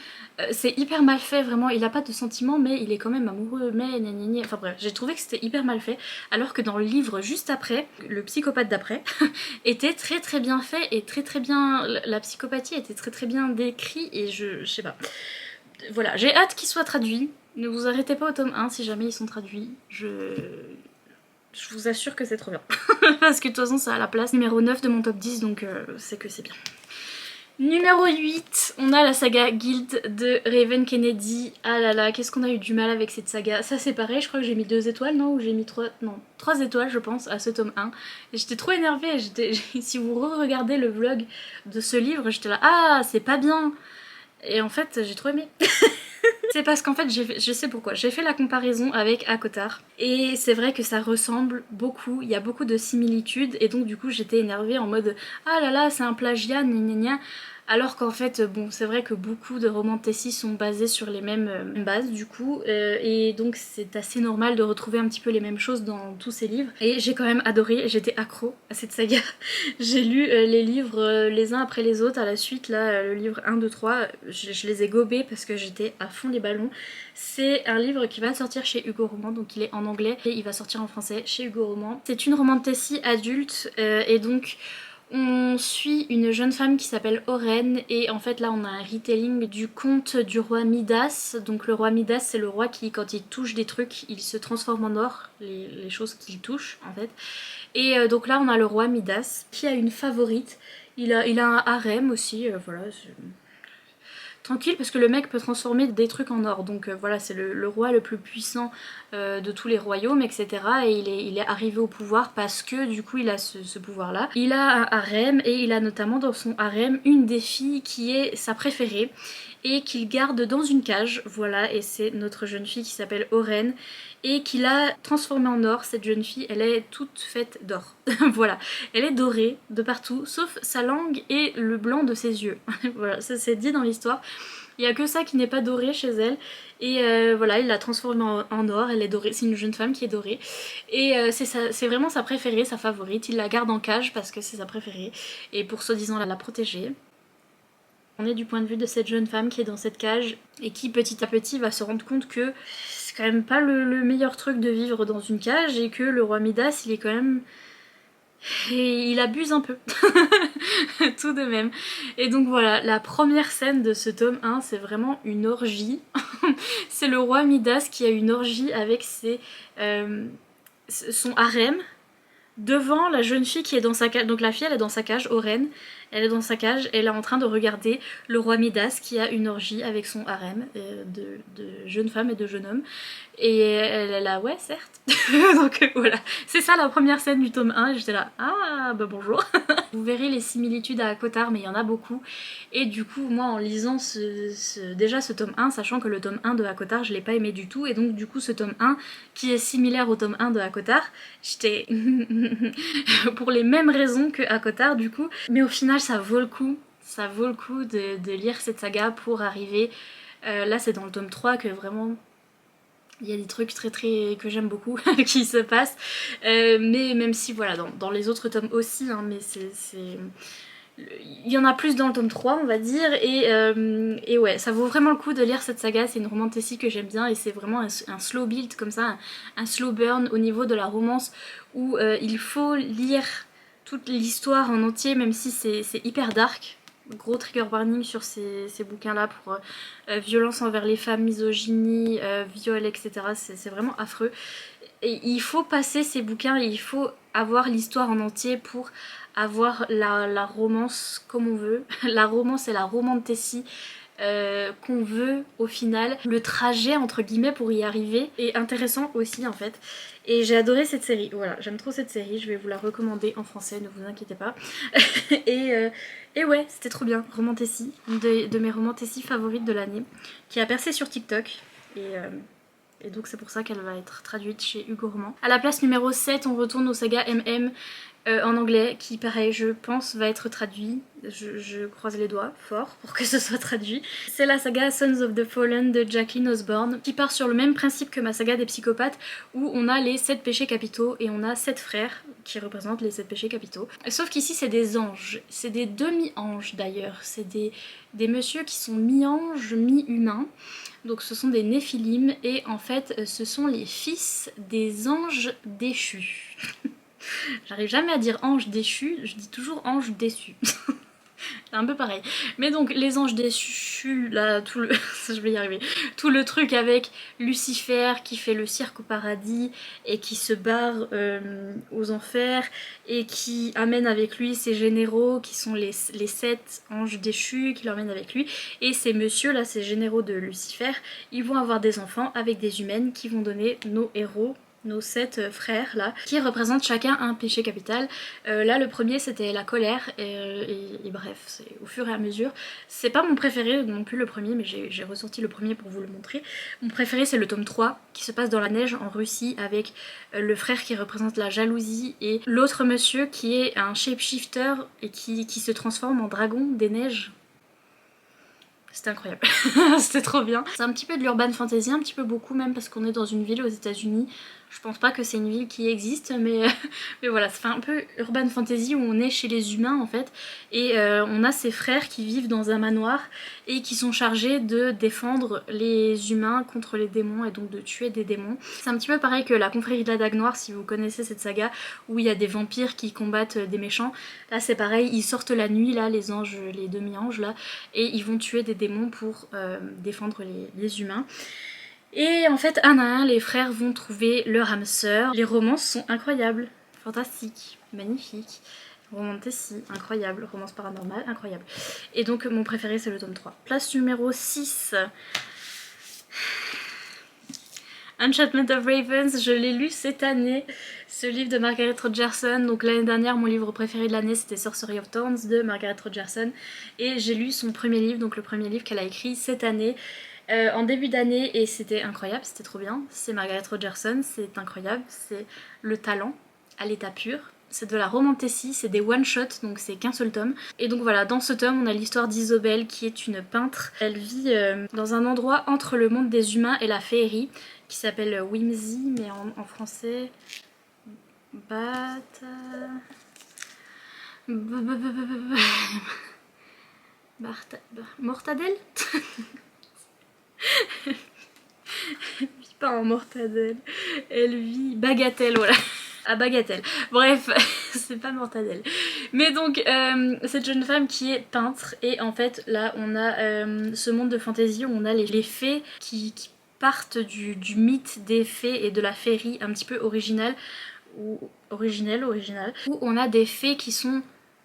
c'est hyper mal fait, vraiment. Il a pas de sentiments, mais il est quand même amoureux, mais gna gna gna. Enfin bref, j'ai trouvé que c'était hyper mal fait. Alors que dans le livre juste après, le psychopathe d'après, était très bien fait et très bien... La psychopathie était très bien décrite et je sais pas. Voilà, j'ai hâte qu'il soit traduit. Ne vous arrêtez pas au tome 1 si jamais ils sont traduits. Je vous assure que c'est trop bien. Parce que de toute façon c'est à la place numéro 9 de mon top 10, donc c'est que c'est bien. Numéro 8, on a la saga Guild de Raven Kennedy. Ah là là, qu'est-ce qu'on a eu du mal avec cette saga. Ça c'est pareil, je crois que j'ai mis 2 étoiles, non? Ou j'ai mis 3... Non, 3 étoiles je pense à ce tome 1. Et j'étais trop énervée, si vous re-regardez le vlog de ce livre, j'étais là, ah c'est pas bien. Et en fait j'ai trop aimé. C'est parce qu'en fait, je sais pourquoi. J'ai fait la comparaison avec ACOTAR. Et c'est vrai que ça ressemble beaucoup, il y a beaucoup de similitudes. Et donc du coup, j'étais énervée en mode « Ah là là, c'est un plagiat, gna gna gna ». Alors qu'en fait, bon, c'est vrai que beaucoup de romans de Tessie sont basés sur les mêmes bases du coup, et donc c'est assez normal de retrouver un petit peu les mêmes choses dans tous ces livres. Et j'ai quand même adoré, j'étais accro à cette saga. J'ai lu les livres les uns après les autres à la suite, là, le livre 1, 2, 3, je les ai gobés parce que j'étais à fond les ballons. C'est un livre qui va sortir chez Hugo Roman, donc il est en anglais, et il va sortir en français chez Hugo Roman. C'est une roman de Tessie adulte, et donc... On suit une jeune femme qui s'appelle Oren et en fait là on a un retelling du conte du roi Midas. Donc le roi Midas c'est le roi qui quand il touche des trucs il se transforme en or, les choses qu'il touche en fait. Et donc là on a le roi Midas qui a une favorite, il a un harem aussi, voilà. Tranquille parce que le mec peut transformer des trucs en or, donc voilà c'est le roi le plus puissant de tous les royaumes etc, et il est arrivé au pouvoir parce que du coup il a ce pouvoir là. Il a un harem et il a notamment dans son harem une des filles qui est sa préférée et qu'il garde dans une cage, voilà, et c'est notre jeune fille qui s'appelle Oren et qu'il a transformée en or. Cette jeune fille elle est toute faite d'or. Voilà, elle est dorée de partout sauf sa langue et le blanc de ses yeux. Voilà, ça c'est dit dans l'histoire. Il n'y a que ça qui n'est pas doré chez elle. Et voilà, il l'a transformée en or, elle est dorée, c'est une jeune femme qui est dorée. Et c'est vraiment sa préférée, sa favorite. Il la garde en cage parce que c'est sa préférée. Et pour soi-disant la protéger. On est du point de vue de cette jeune femme qui est dans cette cage et qui petit à petit va se rendre compte que c'est quand même pas le meilleur truc de vivre dans une cage et que le roi Midas il est quand même... Et il abuse un peu, tout de même. Et donc voilà, la première scène de ce tome 1, c'est vraiment une orgie. C'est le roi Midas qui a une orgie avec son harem devant la jeune fille qui est dans sa cage. Donc la fille elle est dans sa cage, Oren, elle est dans sa cage, elle est en train de regarder le roi Midas qui a une orgie avec son harem de jeunes femmes et de jeunes hommes. Et elle est là, ouais certes. Donc voilà, c'est ça la première scène du tome 1 et j'étais là, ah bah bonjour. Vous verrez les similitudes à ACOTAR mais il y en a beaucoup. Et du coup moi en lisant déjà ce tome 1, sachant que le tome 1 de ACOTAR je l'ai pas aimé du tout, et donc du coup ce tome 1 qui est similaire au tome 1 de ACOTAR, j'étais pour les mêmes raisons que ACOTAR du coup. Mais au final ça vaut le coup. Ça vaut le coup de lire cette saga pour arriver... là c'est dans le tome 3 que vraiment... Il y a des trucs très que j'aime beaucoup qui se passent, mais même si voilà dans les autres tomes aussi, hein, mais il y en a plus dans le tome 3 on va dire, et ouais ça vaut vraiment le coup de lire cette saga. C'est une romance Tessie que j'aime bien et c'est vraiment un slow build comme ça, un slow burn au niveau de la romance où il faut lire toute l'histoire en entier même si c'est hyper dark. Gros trigger warning sur ces bouquins là pour violence envers les femmes, misogynie, viol etc, c'est vraiment affreux. Et il faut passer ces bouquins et il faut avoir l'histoire en entier pour avoir la romance comme on veut. La romance et la romance Tessie qu'on veut au final. Le trajet entre guillemets pour y arriver est intéressant aussi en fait. Et j'ai adoré cette série, voilà, j'aime trop cette série, je vais vous la recommander en français, ne vous inquiétez pas. et ouais, c'était trop bien, Romantasy, une de mes Romantasy favorites de l'année, qui a percé sur TikTok. Et donc c'est pour ça qu'elle va être traduite chez Hugo Roman. À la place numéro 7, on retourne au saga MM en anglais, qui pareil je pense va être traduit. Je croise les doigts fort pour que ce soit traduit. C'est la saga Sons of the Fallen de Jacqueline Osborne, qui part sur le même principe que ma saga des psychopathes, où on a les 7 péchés capitaux et on a 7 frères qui représentent les 7 péchés capitaux. Sauf qu'ici c'est des anges, c'est des demi-anges d'ailleurs, c'est des messieurs qui sont mi-anges, mi-humains. Donc ce sont des néphilim et en fait ce sont les fils des anges déchus. J'arrive jamais à dire ange déchu, je dis toujours ange déçu. C'est un peu pareil. Mais donc les anges déchus, là, tout le... je vais y arriver. Tout le truc avec Lucifer qui fait le cirque au paradis et qui se barre aux enfers et qui amène avec lui ses généraux qui sont les 7 anges déchus qui l'emmènent avec lui. Et ces messieurs là, ces généraux de Lucifer, ils vont avoir des enfants avec des humaines qui vont donner nos héros, nos 7 frères là, qui représentent chacun un péché capital. Là le premier c'était la colère et bref, c'est au fur et à mesure. C'est pas mon préféré non plus le premier, mais j'ai ressorti le premier pour vous le montrer. Mon préféré c'est le tome 3 qui se passe dans la neige en Russie avec le frère qui représente la jalousie et l'autre monsieur qui est un shapeshifter et qui se transforme en dragon des neiges. C'était incroyable, c'était trop bien. C'est un petit peu de l'urban fantasy, un petit peu beaucoup même parce qu'on est dans une ville aux États-Unis. Je pense pas que c'est une ville qui existe, mais voilà, ça fait un peu urban fantasy où on est chez les humains en fait. Et on a ces frères qui vivent dans un manoir et qui sont chargés de défendre les humains contre les démons et donc de tuer des démons. C'est un petit peu pareil que la confrérie de la Dague Noire si vous connaissez cette saga où il y a des vampires qui combattent des méchants. Là c'est pareil, ils sortent la nuit là, les anges, les demi-anges là, et ils vont tuer des démons pour défendre les humains. Et en fait, un à un, les frères vont trouver leur âme sœur. Les romances sont incroyables, fantastiques, magnifiques. Romantasy, incroyable. Romance paranormale, incroyable. Et donc, mon préféré, c'est le tome 3. Place numéro 6. Enchantment of Ravens, je l'ai lu cette année, ce livre de Margaret Rogerson. Donc l'année dernière, mon livre préféré de l'année, c'était Sorcery of Thorns de Margaret Rogerson. Et j'ai lu son premier livre, donc le premier livre qu'elle a écrit cette année. En début d'année et c'était incroyable, c'était trop bien. C'est Margaret Rogerson, c'est incroyable, c'est le talent à l'état pur. C'est de la romantasy, c'est des one-shots, donc c'est qu'un seul tome. Et donc voilà, dans ce tome, on a l'histoire d'Isobel qui est une peintre. Elle vit dans un endroit entre le monde des humains et la féerie, qui s'appelle Whimsy, mais en français... Mortadelle. Elle vit pas en mortadelle, elle vit bagatelle, voilà. À bagatelle. Bref, c'est pas mortadelle. Mais donc, cette jeune femme qui est peintre, et en fait, là, on a ce monde de fantaisie où on a les fées qui partent du mythe des fées et de la féerie un petit peu original, ou original, où on a des fées qui sont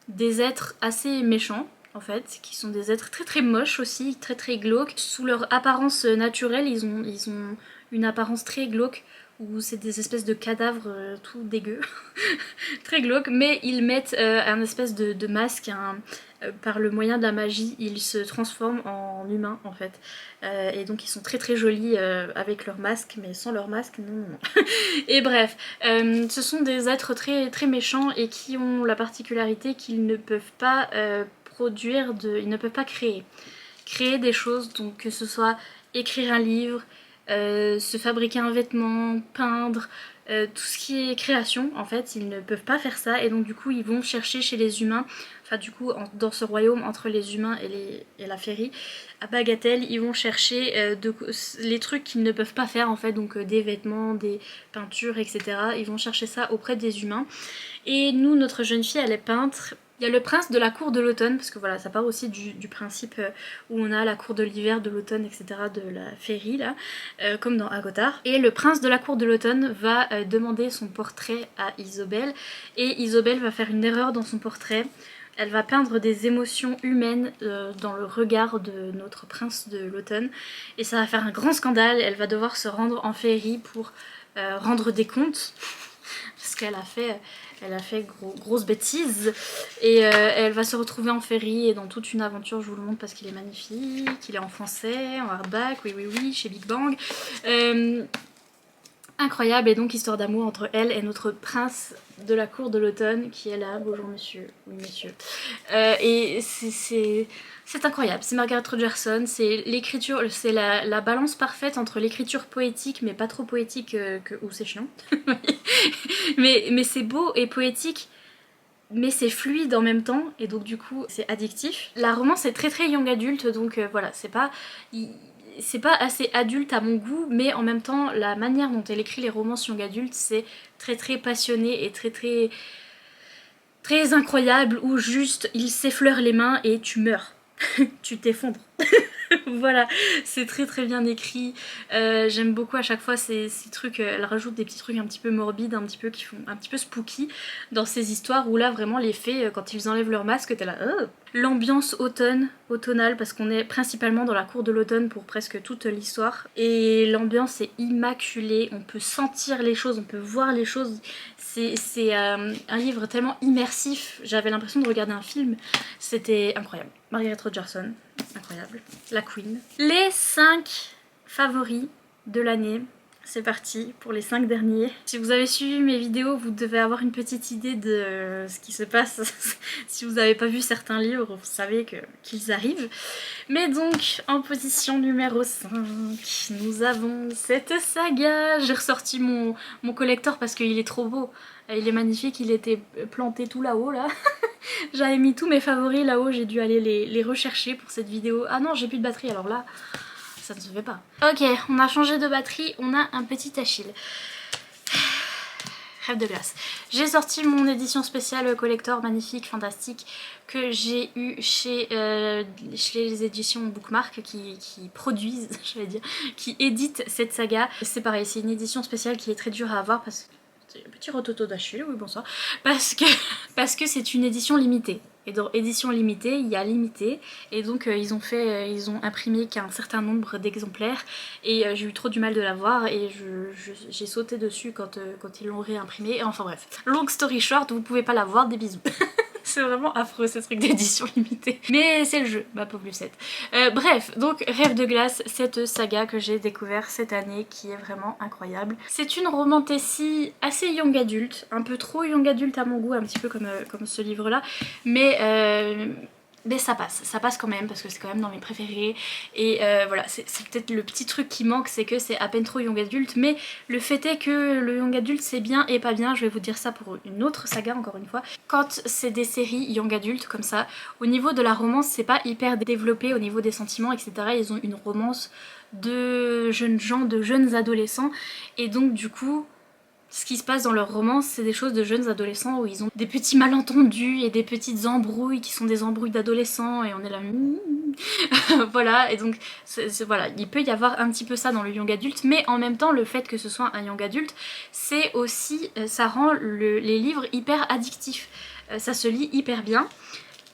des êtres assez méchants, en fait, qui sont des êtres très très moches aussi, très très glauques. Sous leur apparence naturelle, ils ont une apparence très glauque, où c'est des espèces de cadavres tout dégueux, très glauques, mais ils mettent un espèce de masque, par le moyen de la magie, ils se transforment en humains en fait. Et donc ils sont très très jolis avec leur masque, mais sans leur masque, non. Et bref, ce sont des êtres très très méchants et qui ont la particularité qu'ils ne peuvent pas produire, ils ne peuvent pas créer des choses, donc que ce soit écrire un livre, se fabriquer un vêtement, peindre, tout ce qui est création en fait, ils ne peuvent pas faire ça et donc du coup ils vont chercher chez les humains, enfin du coup dans ce royaume entre les humains et la féerie, à Bagatelle, ils vont chercher les trucs qu'ils ne peuvent pas faire en fait, donc des vêtements, des peintures, etc. Ils vont chercher ça auprès des humains. Et nous, notre jeune fille, elle est peintre. Il y a le prince de la cour de l'automne, parce que voilà, ça part aussi du principe où on a la cour de l'hiver, de l'automne, etc., de la féerie, là, comme dans Agotar. Et le prince de la cour de l'automne va demander son portrait à Isobel, et Isobel va faire une erreur dans son portrait. Elle va peindre des émotions humaines dans le regard de notre prince de l'automne. Et ça va faire un grand scandale. Elle va devoir se rendre en féerie pour rendre des comptes. Parce qu'elle a fait grosse bêtise. Et elle va se retrouver en féerie et dans toute une aventure, je vous le montre parce qu'il est magnifique. Il est en français, en hardback, oui, chez Big Bang. Incroyable, et donc histoire d'amour entre elle et notre prince de la cour de l'automne qui est là. Bonjour monsieur, oui monsieur. Et c'est incroyable, c'est Margaret Rogerson, c'est l'écriture, c'est la balance parfaite entre l'écriture poétique mais pas trop poétique ou c'est chiant. mais c'est beau et poétique, mais c'est fluide en même temps et donc du coup c'est addictif. La romance est très young adulte, donc voilà, c'est pas assez adulte à mon goût, mais en même temps la manière dont elle écrit les romances young adulte c'est très passionné et très incroyable, où juste il s'effleure les mains et tu meurs. Tu t'effondres. Voilà, c'est très bien écrit. J'aime beaucoup à chaque fois ces trucs, elle rajoute des petits trucs un petit peu morbides, un petit peu qui font un petit peu spooky dans ces histoires où là vraiment les fées, quand ils enlèvent leur masque, t'es là oh. L'ambiance automnale, parce qu'on est principalement dans la cour de l'automne pour presque toute l'histoire, et l'ambiance est immaculée, on peut sentir les choses, on peut voir les choses. C'est un livre tellement immersif, j'avais l'impression de regarder un film, c'était incroyable. Margaret Rogerson, incroyable. La Queen. Les 5 favoris de l'année. C'est parti pour les 5 derniers. Si vous avez suivi mes vidéos, vous devez avoir une petite idée de ce qui se passe. Si vous n'avez pas vu certains livres, vous savez qu'ils arrivent. Mais donc, en position numéro 5, nous avons cette saga. J'ai ressorti mon collector parce qu'il est trop beau. Il est magnifique, il était planté tout là-haut là. J'avais mis tous mes favoris là-haut, j'ai dû aller les rechercher pour cette vidéo. Ah non, j'ai plus de batterie, alors là, ça ne se fait pas. Ok, on a changé de batterie, on a un petit Achille. Rêve de glace. J'ai sorti mon édition spéciale collector magnifique, fantastique, que j'ai eu chez les éditions Bookmark qui produisent, j'allais dire, qui éditent cette saga. C'est pareil, c'est une édition spéciale qui est très dure à avoir parce que... Petit rototo d'Achille, oui bonsoir. Parce que c'est une édition limitée. Et dans édition limitée, il y a limité. Et donc ils ont imprimé qu'un certain nombre d'exemplaires. Et j'ai eu trop du mal de l'avoir. Et j'ai sauté dessus quand ils l'ont réimprimé. Enfin bref. Long story short, vous pouvez pas l'avoir, des bisous. C'est vraiment affreux ce truc d'édition limitée. Mais c'est le jeu, ma pauvre Lucette. Bref, donc Rêve de glace, cette saga que j'ai découvert cette année qui est vraiment incroyable. C'est une romantasy assez young adulte, un peu trop young adulte à mon goût, un petit peu comme ce livre là, mais ça passe quand même parce que c'est quand même dans mes préférés et voilà, c'est peut-être le petit truc qui manque, c'est que c'est à peine trop young adulte, mais le fait est que le young adulte c'est bien et pas bien. Je vais vous dire ça pour une autre saga encore une fois. Quand c'est des séries young adulte comme ça, au niveau de la romance c'est pas hyper développé, au niveau des sentiments etc, ils ont une romance de jeunes gens, de jeunes adolescents, et donc du coup ce qui se passe dans leur romance, c'est des choses de jeunes adolescents où ils ont des petits malentendus et des petites embrouilles qui sont des embrouilles d'adolescents et on est là... Voilà, et donc voilà, il peut y avoir un petit peu ça dans le young adulte, mais en même temps le fait que ce soit un young adulte, c'est aussi... ça rend les livres hyper addictifs. Ça se lit hyper bien.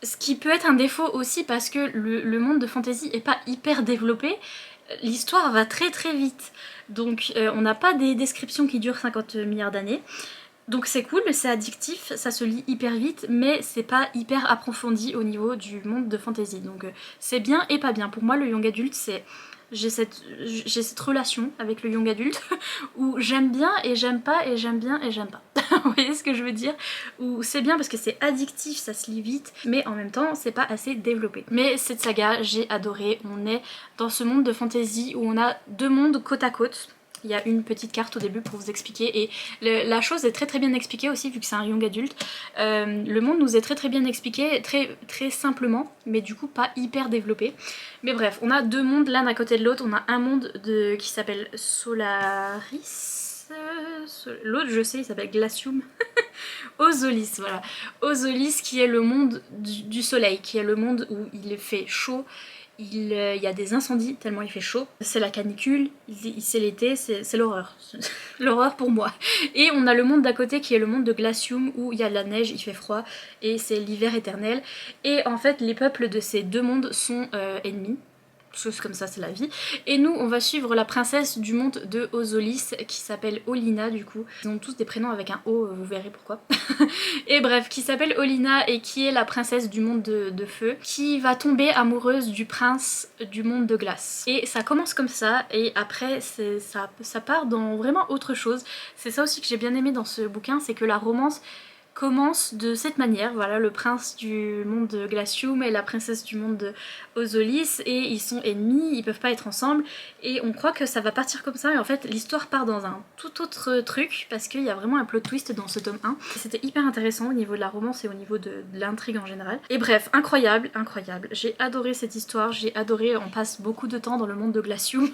Ce qui peut être un défaut aussi parce que le monde de fantasy est pas hyper développé. L'histoire va très vite, donc on n'a pas des descriptions qui durent 50 milliards d'années. Donc c'est cool, c'est addictif, ça se lit hyper vite, mais c'est pas hyper approfondi au niveau du monde de fantasy. Donc c'est bien et pas bien. Pour moi, le young adulte, c'est... J'ai cette relation avec le young adulte où j'aime bien et j'aime pas et j'aime bien et j'aime pas. Vous voyez ce que je veux dire? Où c'est bien parce que c'est addictif, ça se lit vite, mais en même temps c'est pas assez développé. Mais cette saga, j'ai adoré. On est dans ce monde de fantasy où on a deux mondes côte à côte. Il y a une petite carte au début pour vous expliquer et la chose est très bien expliquée aussi vu que c'est un young adulte. Le monde nous est très bien expliqué, très simplement, mais du coup pas hyper développé. Mais bref, on a deux mondes l'un à côté de l'autre. On a un monde qui s'appelle Solaris, l'autre je sais il s'appelle Glacium. Ozolis, voilà. Ozolis qui est le monde du soleil, qui est le monde où il fait chaud il y a des incendies tellement il fait chaud, c'est la canicule, c'est l'été, c'est l'horreur. L'horreur pour moi. Et on a le monde d'à côté qui est le monde de Glacium où il y a de la neige, il fait froid et c'est l'hiver éternel. Et en fait les peuples de ces deux mondes sont ennemis. Chose comme ça, c'est la vie. Et nous, on va suivre la princesse du monde de Ozolis qui s'appelle Olina du coup. Ils ont tous des prénoms avec un O, vous verrez pourquoi. Et bref, qui s'appelle Olina et qui est la princesse du monde de feu, qui va tomber amoureuse du prince du monde de glace. Et ça commence comme ça, et après ça part dans vraiment autre chose. C'est ça aussi que j'ai bien aimé dans ce bouquin, c'est que la romance commence de cette manière, voilà, le prince du monde de Glacium et la princesse du monde de Ozolis, et ils sont ennemis, ils peuvent pas être ensemble, et on croit que ça va partir comme ça, et en fait l'histoire part dans un tout autre truc, parce qu'il y a vraiment un plot twist dans ce tome 1. C'était hyper intéressant au niveau de la romance et au niveau de l'intrigue en général. Et bref, incroyable, incroyable. J'ai adoré cette histoire, j'ai adoré, on passe beaucoup de temps dans le monde de Glacium.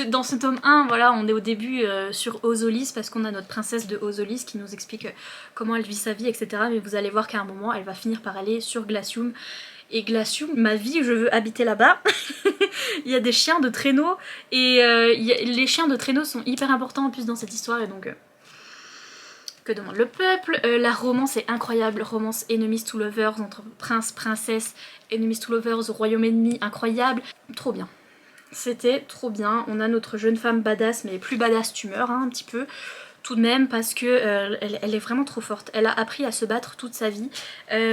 Dans ce tome 1, voilà, on est au début sur Ozolis parce qu'on a notre princesse de Ozolis qui nous explique comment elle vit sa vie, etc. Mais vous allez voir qu'à un moment, elle va finir par aller sur Glacium. Et Glacium, ma vie, je veux habiter là-bas. Il y a des chiens de traîneau et les chiens de traîneau sont hyper importants en plus dans cette histoire et donc... Que demande le peuple? La romance est incroyable, romance enemies to lovers entre prince, princesse, enemies to lovers, royaume ennemi, incroyable, trop bien. C'était trop bien, on a notre jeune femme badass, mais plus badass tu meurs hein, un petit peu, tout de même parce que elle est vraiment trop forte. Elle a appris à se battre toute sa vie,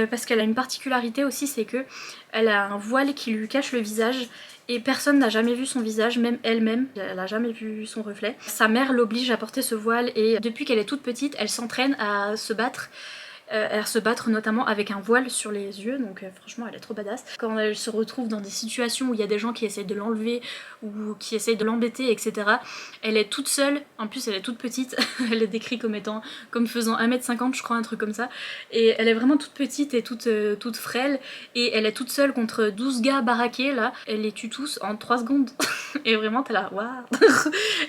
parce qu'elle a une particularité aussi, c'est que elle a un voile qui lui cache le visage, et personne n'a jamais vu son visage, même elle-même, elle a jamais vu son reflet. Sa mère l'oblige à porter ce voile, et depuis qu'elle est toute petite, elle s'entraîne à se battre. Elle se battre notamment avec un voile sur les yeux, donc franchement elle est trop badass. Quand elle se retrouve dans des situations où il y a des gens qui essayent de l'enlever ou qui essayent de l'embêter, etc. Elle est toute seule, en plus elle est toute petite, elle est décrite comme faisant 1m50 je crois, un truc comme ça. Et elle est vraiment toute petite et toute frêle, et elle est toute seule contre 12 gars baraqués là, elle les tue tous en 3 secondes. Et vraiment t'es là, waouh.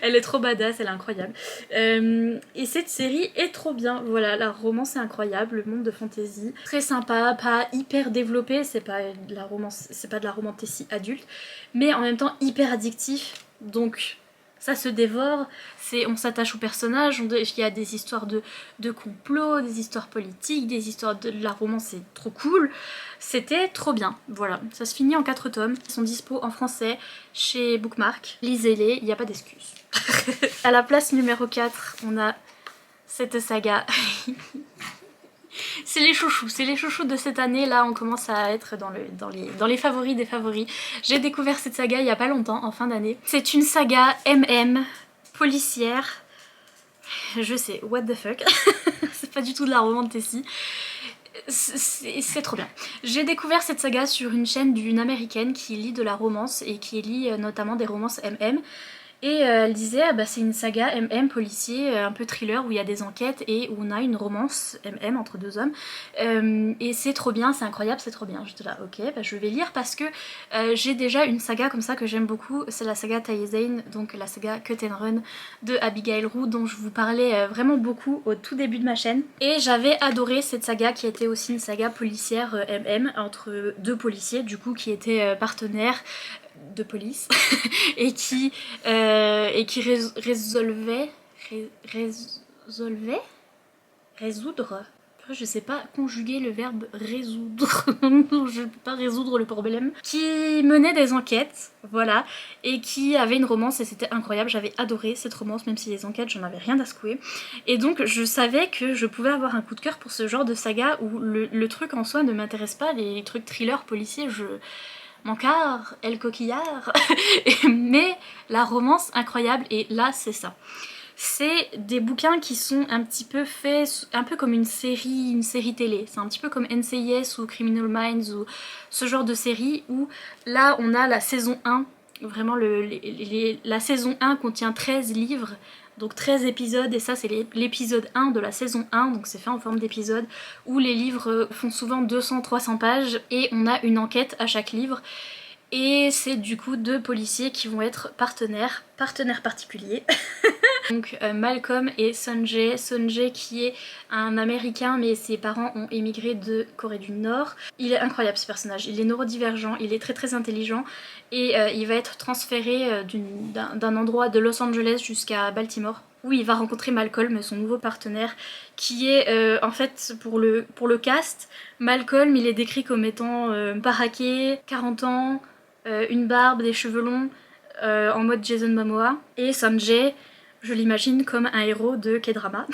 Elle est trop badass, elle est incroyable. Et cette série est trop bien, voilà, la romance est incroyable. Le monde de fantasy, très sympa, pas hyper développé, c'est pas de la romance, c'est pas de la romantasy adulte, mais en même temps hyper addictif, donc ça se dévore, on s'attache aux personnages, il y a des histoires de complot, des histoires politiques, des histoires de la romance, c'est trop cool, c'était trop bien, voilà, ça se finit en 4 tomes, ils sont dispo en français chez Bookmark, lisez-les, il n'y a pas d'excuses. À la place numéro 4, on a cette saga. C'est les chouchous de cette année, là on commence à être dans les favoris des favoris. J'ai découvert cette saga il y a pas longtemps, en fin d'année. C'est une saga MM, policière, je sais, what the fuck, c'est pas du tout de la romantasy. C'est trop bien. J'ai découvert cette saga sur une chaîne d'une américaine qui lit de la romance et qui lit notamment des romances MM. Et elle disait, ah bah, c'est une saga MM policier, un peu thriller où il y a des enquêtes et où on a une romance MM entre deux hommes. Et c'est trop bien, c'est incroyable, c'est trop bien. J'étais là, ok, bah, je vais lire parce que j'ai déjà une saga comme ça que j'aime beaucoup. C'est la saga Taizane, donc la saga Cut and Run de Abigail Roux dont je vous parlais vraiment beaucoup au tout début de ma chaîne. Et j'avais adoré cette saga qui était aussi une saga policière MM entre deux policiers du coup qui étaient partenaires de police et qui résoudre, je sais pas conjuguer le verbe résoudre, je peux pas résoudre le problème, qui menait des enquêtes, voilà, et qui avait une romance et c'était incroyable, j'avais adoré cette romance même si les enquêtes j'en avais rien à secouer, et donc je savais que je pouvais avoir un coup de cœur pour ce genre de saga où le truc en soi ne m'intéresse pas, les trucs thriller policiers, mon car, El Coquillard, mais la romance incroyable, et là c'est ça. C'est des bouquins qui sont un petit peu faits, un peu comme une série télé. C'est un petit peu comme NCIS ou Criminal Minds ou ce genre de série où là on a la saison 1, vraiment la saison 1 contient 13 livres, donc 13 épisodes, et ça c'est l'épisode 1 de la saison 1, donc c'est fait en forme d'épisode, où les livres font souvent 200-300 pages, et on a une enquête à chaque livre, et c'est du coup deux policiers qui vont être partenaires particuliers, Donc Malcolm et Sunjay. Sunjay qui est un américain mais ses parents ont émigré de Corée du Nord. Il est incroyable ce personnage, il est neurodivergent, il est très très intelligent et il va être transféré d'un endroit de Los Angeles jusqu'à Baltimore où il va rencontrer Malcolm, son nouveau partenaire, qui est en fait pour le cast, Malcolm il est décrit comme étant baraqué, 40 ans, une barbe, des cheveux longs, en mode Jason Momoa, et Sunjay, je l'imagine comme un héros de K-drama.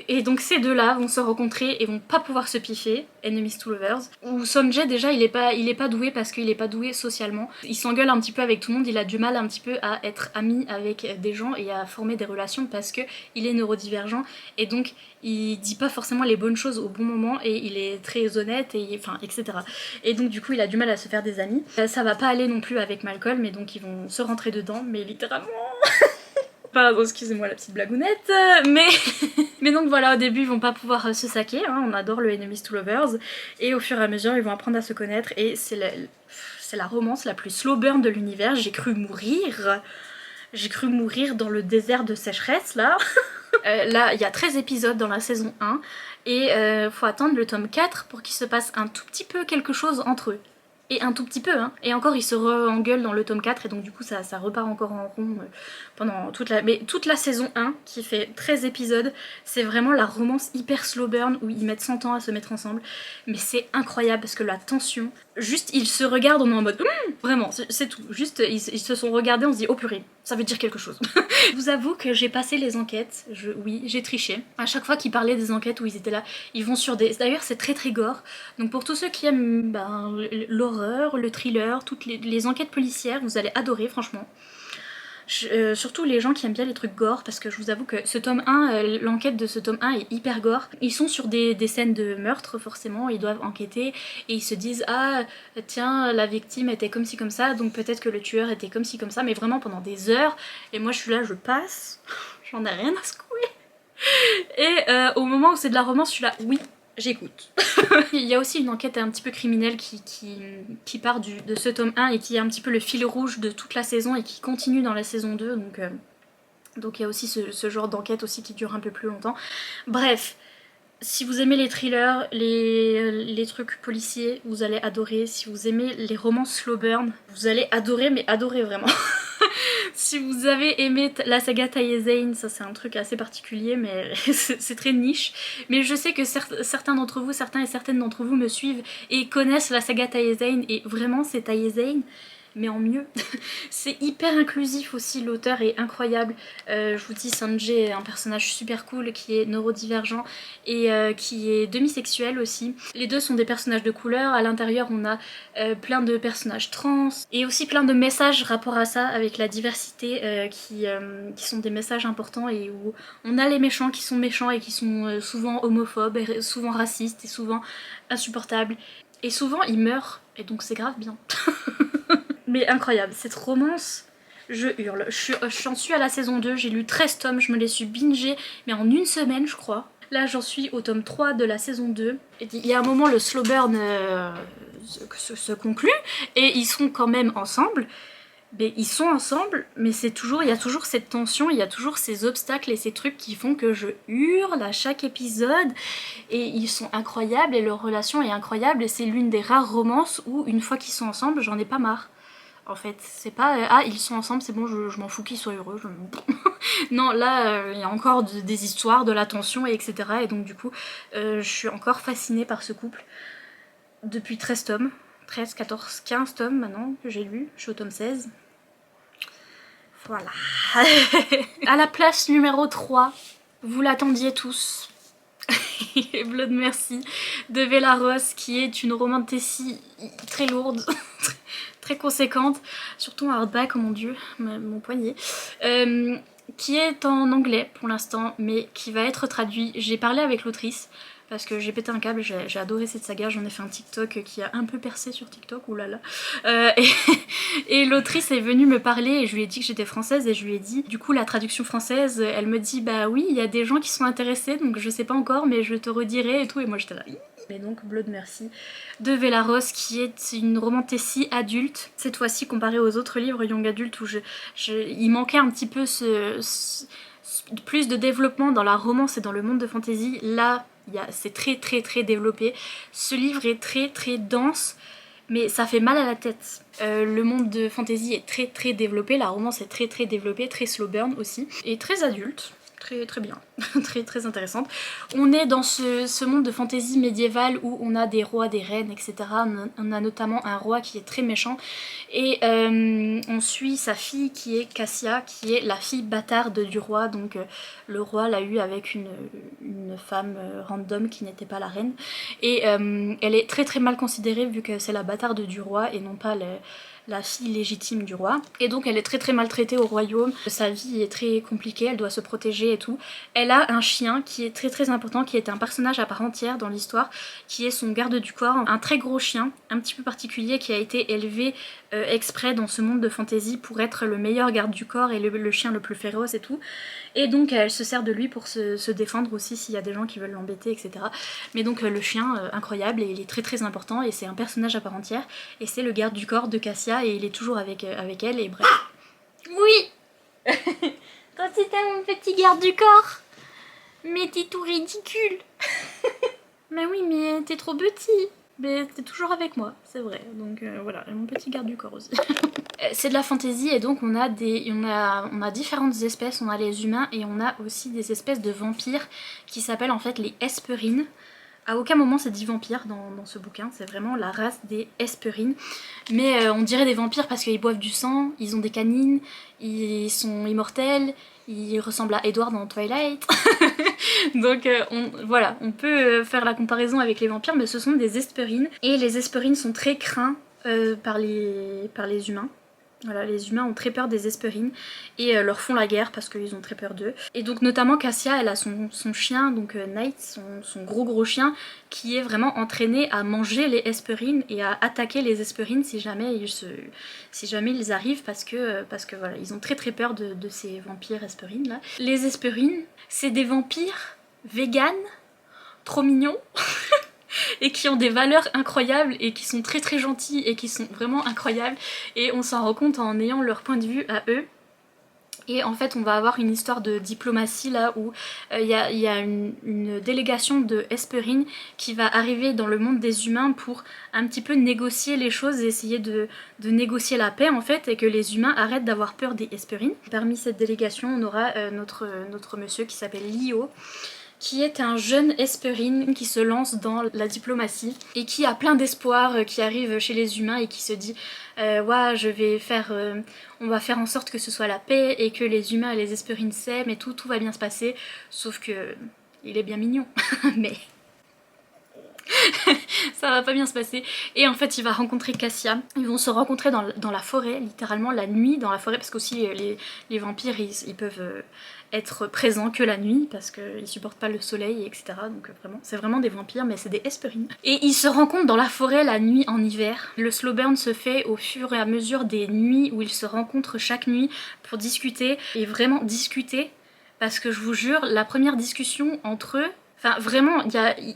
Et donc ces deux-là vont se rencontrer et vont pas pouvoir se piffer, Enemies to Lovers. Où Sunjay déjà il est pas doué parce qu'il est pas doué socialement. Il s'engueule un petit peu avec tout le monde, il a du mal un petit peu à être ami avec des gens et à former des relations parce que il est neurodivergent et donc il dit pas forcément les bonnes choses au bon moment et il est très honnête et enfin etc. Et donc du coup il a du mal à se faire des amis. Ça va pas aller non plus avec Malcolm et donc ils vont se rentrer dedans mais littéralement. Pardon, excusez-moi la petite blagounette, mais donc voilà, au début ils vont pas pouvoir se saquer, hein, on adore le Enemies to Lovers, et au fur et à mesure ils vont apprendre à se connaître, et c'est la romance la plus slow burn de l'univers. J'ai cru mourir dans le désert de sécheresse là. Là il y a 13 épisodes dans la saison 1, et faut attendre le tome 4 pour qu'il se passe un tout petit peu quelque chose entre eux. Et un tout petit peu, hein. Et encore, ils se re-engueulent dans le tome 4, et donc du coup, ça repart encore en rond pendant toute la saison 1, qui fait 13 épisodes, c'est vraiment la romance hyper slow burn, où ils mettent 100 ans à se mettre ensemble. Mais c'est incroyable, parce que la tension, juste, ils se regardent, on est en mode vraiment, c'est tout. Juste, ils se sont regardés, on se dit, oh purée, ça veut dire quelque chose. Je vous avoue que j'ai passé les enquêtes, oui, j'ai triché. À chaque fois qu'ils parlaient des enquêtes où ils étaient là, ils vont sur des... D'ailleurs, c'est très très gore, donc pour tous ceux qui aiment l'horreur, le thriller, toutes les enquêtes policières, vous allez adorer franchement. Surtout les gens qui aiment bien les trucs gore, parce que je vous avoue que ce tome 1, l'enquête de ce tome 1 est hyper gore. Ils sont sur des scènes de meurtre forcément, ils doivent enquêter et ils se disent ah tiens la victime était comme ci comme ça, donc peut-être que le tueur était comme ci comme ça, mais vraiment pendant des heures, et moi je suis là, je passe, j'en ai rien à secouer. Et au moment où c'est de la romance, je suis là, oui, j'écoute. Il y a aussi une enquête un petit peu criminelle qui part de ce tome 1 et qui est un petit peu le fil rouge de toute la saison et qui continue dans la saison 2, donc il y a aussi ce genre d'enquête aussi qui dure un peu plus longtemps. Bref, si vous aimez les thrillers, les trucs policiers, vous allez adorer. Si vous aimez les romances slow burn, vous allez adorer, mais adorer vraiment. Si vous avez aimé la saga Taï Zane, ça c'est un truc assez particulier, mais c'est très niche. Mais je sais que certains d'entre vous, certains et certaines d'entre vous me suivent et connaissent la saga Taï Zane, et vraiment c'est Taï Zane, mais en mieux. C'est hyper inclusif aussi, l'auteur est incroyable. Je vous dis, Sunjay est un personnage super cool qui est neurodivergent et qui est demisexuel aussi. Les deux sont des personnages de couleur, à l'intérieur on a plein de personnages trans et aussi plein de messages rapport à ça avec la diversité qui sont des messages importants, et où on a les méchants qui sont méchants et qui sont souvent homophobes, et souvent racistes et souvent insupportables. Et souvent ils meurent, et donc c'est grave bien. Mais incroyable, cette romance, je hurle. J'en suis à la saison 2, j'ai lu 13 tomes, je me les suis bingés, mais en une semaine je crois. Là j'en suis au tome 3 de la saison 2. Et il y a un moment, le slow burn se conclut, et ils sont quand même ensemble. Mais ils sont ensemble, mais il y a toujours cette tension, il y a toujours ces obstacles et ces trucs qui font que je hurle à chaque épisode. Et ils sont incroyables, et leur relation est incroyable, et c'est l'une des rares romances où une fois qu'ils sont ensemble, j'en ai pas marre. En fait, c'est pas ah ils sont ensemble, c'est bon, je m'en fous qu'ils soient heureux. Non, là il y a encore des histoires, de la tension, et etc. Et donc du coup, je suis encore fascinée par ce couple depuis 13 tomes. 13, 14, 15 tomes maintenant que j'ai lu, je suis au tome 16. Voilà. À la place numéro 3, vous l'attendiez tous. Blood Mercy de Bella Ross, qui est une romantécie très lourde, très conséquente, surtout en hardback, oh mon dieu, mon poignet, qui est en anglais pour l'instant, mais qui va être traduit. J'ai parlé avec l'autrice, parce que j'ai pété un câble, j'ai adoré cette saga, j'en ai fait un TikTok qui a un peu percé sur TikTok, oulala. Et l'autrice est venue me parler, et je lui ai dit que j'étais française, et je lui ai dit, du coup la traduction française, elle me dit bah oui, il y a des gens qui sont intéressés, donc je sais pas encore, mais je te redirai et tout, et moi j'étais là, mais donc Blood Mercy de Vélaros, qui est une romantasy adulte, cette fois-ci comparée aux autres livres young adult où il manquait un petit peu plus de développement dans la romance et dans le monde de fantasy. Là, c'est très développé. Ce livre est très dense, mais ça fait mal à la tête. Le monde de fantasy est très développé, la romance est très développée, très slow burn aussi, et très adulte. Très bien, très intéressante. On est dans ce monde de fantasy médiévale où on a des rois, des reines, etc. On a notamment un roi qui est très méchant et on suit sa fille qui est Cassia, qui est la fille bâtarde du roi. Donc le roi l'a eu avec une femme random qui n'était pas la reine et elle est très mal considérée vu que c'est la bâtarde du roi et non pas la fille légitime du roi. Et donc elle est très maltraitée au royaume, sa vie est très compliquée, elle doit se protéger et tout. Elle a un chien qui est très important, qui est un personnage à part entière dans l'histoire, qui est son garde du corps, un très gros chien, un petit peu particulier, qui a été élevé exprès dans ce monde de fantasy pour être le meilleur garde du corps et le chien le plus féroce et tout. Et donc elle se sert de lui pour se défendre aussi s'il y a des gens qui veulent l'embêter, etc. Mais donc le chien, incroyable, et il est très important et c'est un personnage à part entière. Et c'est le garde du corps de Cassia et il est toujours avec elle et bref. Oui. Toi c'était mon petit garde du corps. Mais t'es tout ridicule. Mais oui, mais t'es trop petit. Mais t'es toujours avec moi, c'est vrai. Donc voilà, et mon petit garde du corps aussi. C'est de la fantasy et donc on a différentes espèces. On a les humains et on a aussi des espèces de vampires qui s'appellent en fait les Hesperines. À aucun moment c'est dit vampire dans ce bouquin, c'est vraiment la race des Hesperines. Mais on dirait des vampires parce qu'ils boivent du sang, ils ont des canines, ils sont immortels, ils ressemblent à Edward dans Twilight. Donc voilà, on peut faire la comparaison avec les vampires, mais ce sont des Hesperines. Et les Hesperines sont très craints par les humains. Voilà, les humains ont très peur des Hesperines et leur font la guerre parce qu'ils ont très peur d'eux. Et donc notamment Cassia, elle a son chien, donc Knight, son gros chien, qui est vraiment entraîné à manger les Hesperines et à attaquer les Hesperines si jamais ils arrivent parce que voilà, ils ont très peur de ces vampires Hesperines là. Les Hesperines, c'est des vampires véganes, trop mignons. Et qui ont des valeurs incroyables et qui sont très gentils et qui sont vraiment incroyables et on s'en rend compte en ayant leur point de vue à eux. Et en fait on va avoir une histoire de diplomatie là où il y a une délégation de Hesperines qui va arriver dans le monde des humains pour un petit peu négocier les choses et essayer de négocier la paix en fait et que les humains arrêtent d'avoir peur des Hesperines. Parmi cette délégation on aura notre monsieur qui s'appelle Lio, qui est un jeune Hesperine qui se lance dans la diplomatie et qui a plein d'espoir, qui arrive chez les humains et qui se dit ouais, on va faire en sorte que ce soit la paix et que les humains et les Hesperines s'aiment et tout va bien se passer, sauf que il est bien mignon, mais ça va pas bien se passer. Et en fait il va rencontrer Cassia, ils vont se rencontrer dans la forêt, littéralement la nuit dans la forêt, parce qu'aussi les vampires ils peuvent être présents que la nuit parce qu'ils supportent pas le soleil etc. Donc vraiment c'est vraiment des vampires mais c'est des Hesperines. Et ils se rencontrent dans la forêt la nuit en hiver. Le slow burn se fait au fur et à mesure des nuits où ils se rencontrent chaque nuit pour discuter, et vraiment discuter, parce que je vous jure la première discussion entre eux, enfin vraiment,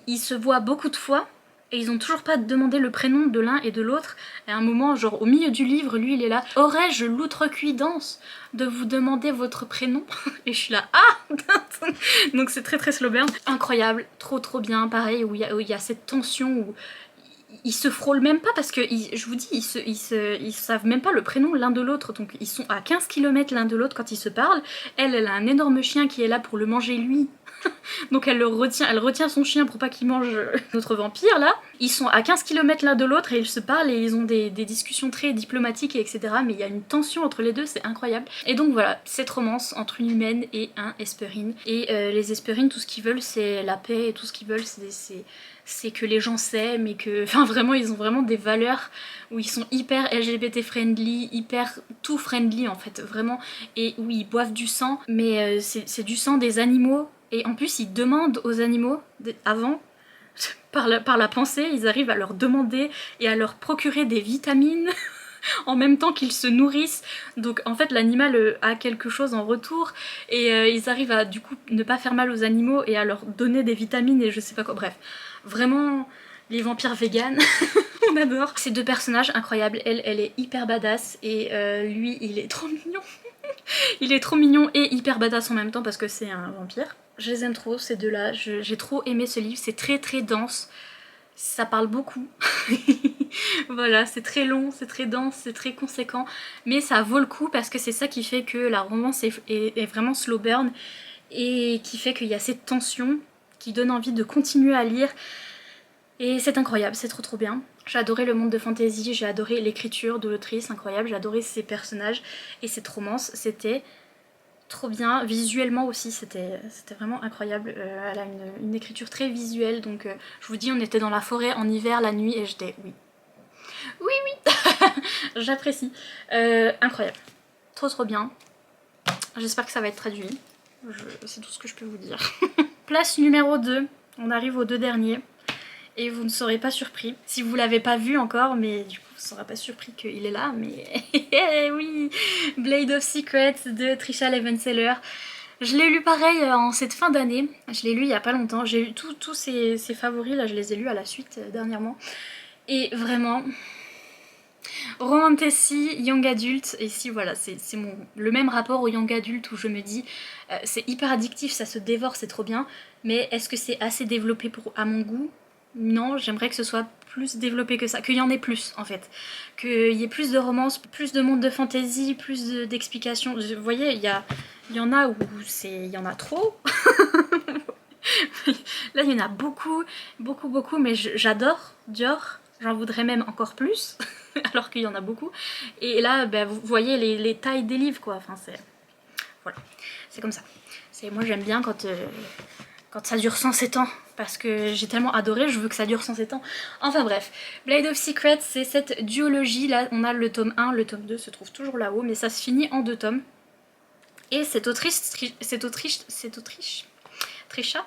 ils se voient beaucoup de fois et ils ont toujours pas demandé le prénom de l'un et de l'autre. Et à un moment, genre au milieu du livre, lui il est là, aurais-je l'outrecuidance de vous demander votre prénom? Et je suis là, ah. Donc c'est très slow burn. Incroyable, trop bien, pareil, où il y a cette tension où ils se frôlent même pas parce que, je vous dis, ils savent même pas le prénom l'un de l'autre, donc ils sont à 15 km l'un de l'autre quand ils se parlent. Elle a un énorme chien qui est là pour le manger lui. Donc elle retient son chien pour pas qu'il mange notre vampire là. Ils sont à 15 km l'un de l'autre et ils se parlent et ils ont des discussions très diplomatiques et etc. Mais il y a une tension entre les deux, c'est incroyable. Et donc voilà, cette romance entre une humaine et un Hesperine. Et les Hesperines, tout ce qu'ils veulent c'est la paix, et tout ce qu'ils veulent c'est que les gens s'aiment et que... Enfin vraiment, ils ont vraiment des valeurs où ils sont hyper LGBT friendly, hyper tout friendly en fait, vraiment. Et où ils boivent du sang, mais c'est du sang des animaux. Et en plus, ils demandent aux animaux, avant, par la pensée, ils arrivent à leur demander et à leur procurer des vitamines en même temps qu'ils se nourrissent. Donc en fait l'animal a quelque chose en retour et ils arrivent à du coup ne pas faire mal aux animaux et à leur donner des vitamines et je sais pas quoi. Bref, vraiment les vampires véganes, on adore. Ces deux personnages incroyables, elle est hyper badass et lui il est trop mignon. Il est trop mignon et hyper badass en même temps parce que c'est un vampire. Je les aime trop ces deux-là, j'ai trop aimé ce livre, c'est très très dense, ça parle beaucoup. Voilà, c'est très long, c'est très dense, c'est très conséquent, mais ça vaut le coup parce que c'est ça qui fait que la romance est vraiment slow burn et qui fait qu'il y a cette tension qui donne envie de continuer à lire. Et c'est incroyable, c'est trop bien. J'ai adoré le monde de fantasy, j'ai adoré l'écriture de l'autrice, incroyable, j'ai adoré ses personnages et cette romance, c'était trop bien. Visuellement aussi, c'était vraiment incroyable. Elle a une écriture très visuelle, donc je vous dis, on était dans la forêt en hiver, la nuit, et j'étais oui. Oui, oui. J'apprécie. Incroyable. Trop bien. J'espère que ça va être traduit. C'est tout ce que je peux vous dire. Place numéro 2. On arrive aux deux derniers. Et vous ne serez pas surpris. Si vous l'avez pas vu encore, mais du coup vous ne serez pas surpris qu'il est là, mais oui, Blade of Secrets de Trisha Levenseller. Je l'ai lu pareil en cette fin d'année, je l'ai lu il y a pas longtemps, j'ai eu tous ses favoris, là je les ai lus à la suite dernièrement. Et vraiment, romantasy, young adult, et ici voilà, c'est le même rapport au young adult où je me dis c'est hyper addictif, ça se dévore, c'est trop bien, mais est-ce que c'est assez développé à mon goût? Non, j'aimerais que ce soit plus développé que ça, qu'il y en ait plus en fait. Qu'il y ait plus de romance, plus de monde de fantasy, plus d'explications. Vous voyez, il y en a où il y en a trop. Là, il y en a beaucoup, mais j'adore Dior. J'en voudrais même encore plus, alors qu'il y en a beaucoup. Et là, bah, vous voyez les tailles des livres, quoi. Enfin, voilà, c'est comme ça. Moi, j'aime bien quand ça dure 107 ans, parce que j'ai tellement adoré, je veux que ça dure 107 ans. Enfin bref, Blade of Secrets, c'est cette duologie, là on a le tome 1, le tome 2 se trouve toujours là-haut, mais ça se finit en 2 tomes. Et cette autrice, Trisha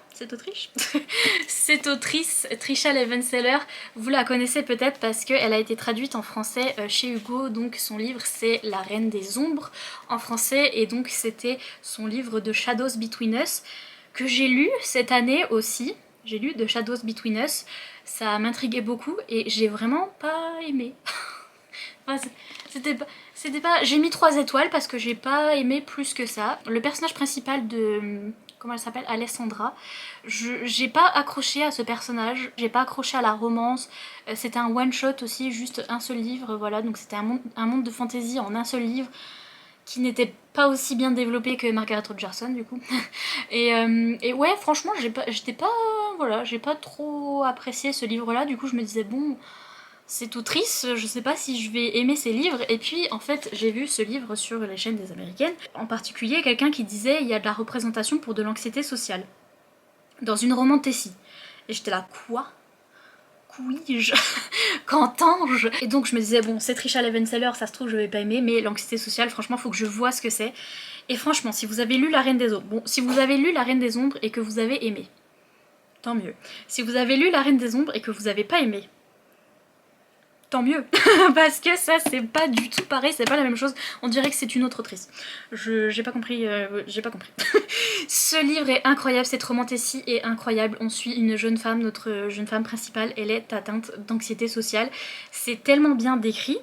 Levenseller, vous la connaissez peut-être parce qu'elle a été traduite en français chez Hugo, donc son livre c'est La Reine des Ombres en français, et donc c'était son livre de Shadows Between Us, que j'ai lu cette année aussi. J'ai lu The Shadows Between Us, ça m'intriguait beaucoup et j'ai vraiment pas aimé. Enfin, c'était pas... J'ai mis 3 étoiles parce que j'ai pas aimé plus que ça. Le personnage principal de... Comment elle s'appelle, Alessandra. J'ai pas accroché à ce personnage, j'ai pas accroché à la romance. C'était un one-shot aussi, juste un seul livre, voilà. Donc c'était un monde de fantasy en un seul livre qui n'était pas aussi bien développé que Margaret Rogerson du coup. Et ouais, franchement, j'ai pas trop apprécié ce livre-là. Du coup, je me disais bon, cette autrice, je sais pas si je vais aimer ses livres. Et puis, en fait, j'ai vu ce livre sur les chaînes des Américaines. En particulier, quelqu'un qui disait il y a de la représentation pour de l'anxiété sociale dans une romantasy. Et j'étais là, quoi? Qu'ouis-je? Qu'entends-je? Et donc je me disais bon, c'est Trisha Levenseller, ça se trouve je vais pas aimer, mais l'anxiété sociale, franchement faut que je vois ce que c'est. Et franchement, si vous avez lu La Reine des Ombres, bon, si vous avez lu La Reine des Ombres et que vous avez aimé, tant mieux. Si vous avez lu La Reine des Ombres et que vous avez pas aimé, tant mieux. Parce que ça c'est pas du tout pareil, c'est pas la même chose, on dirait que c'est une autre autrice. J'ai pas compris, j'ai pas compris. Ce livre est incroyable, cette romantasy est incroyable. On suit une jeune femme, notre jeune femme principale, elle est atteinte d'anxiété sociale. C'est tellement bien décrit.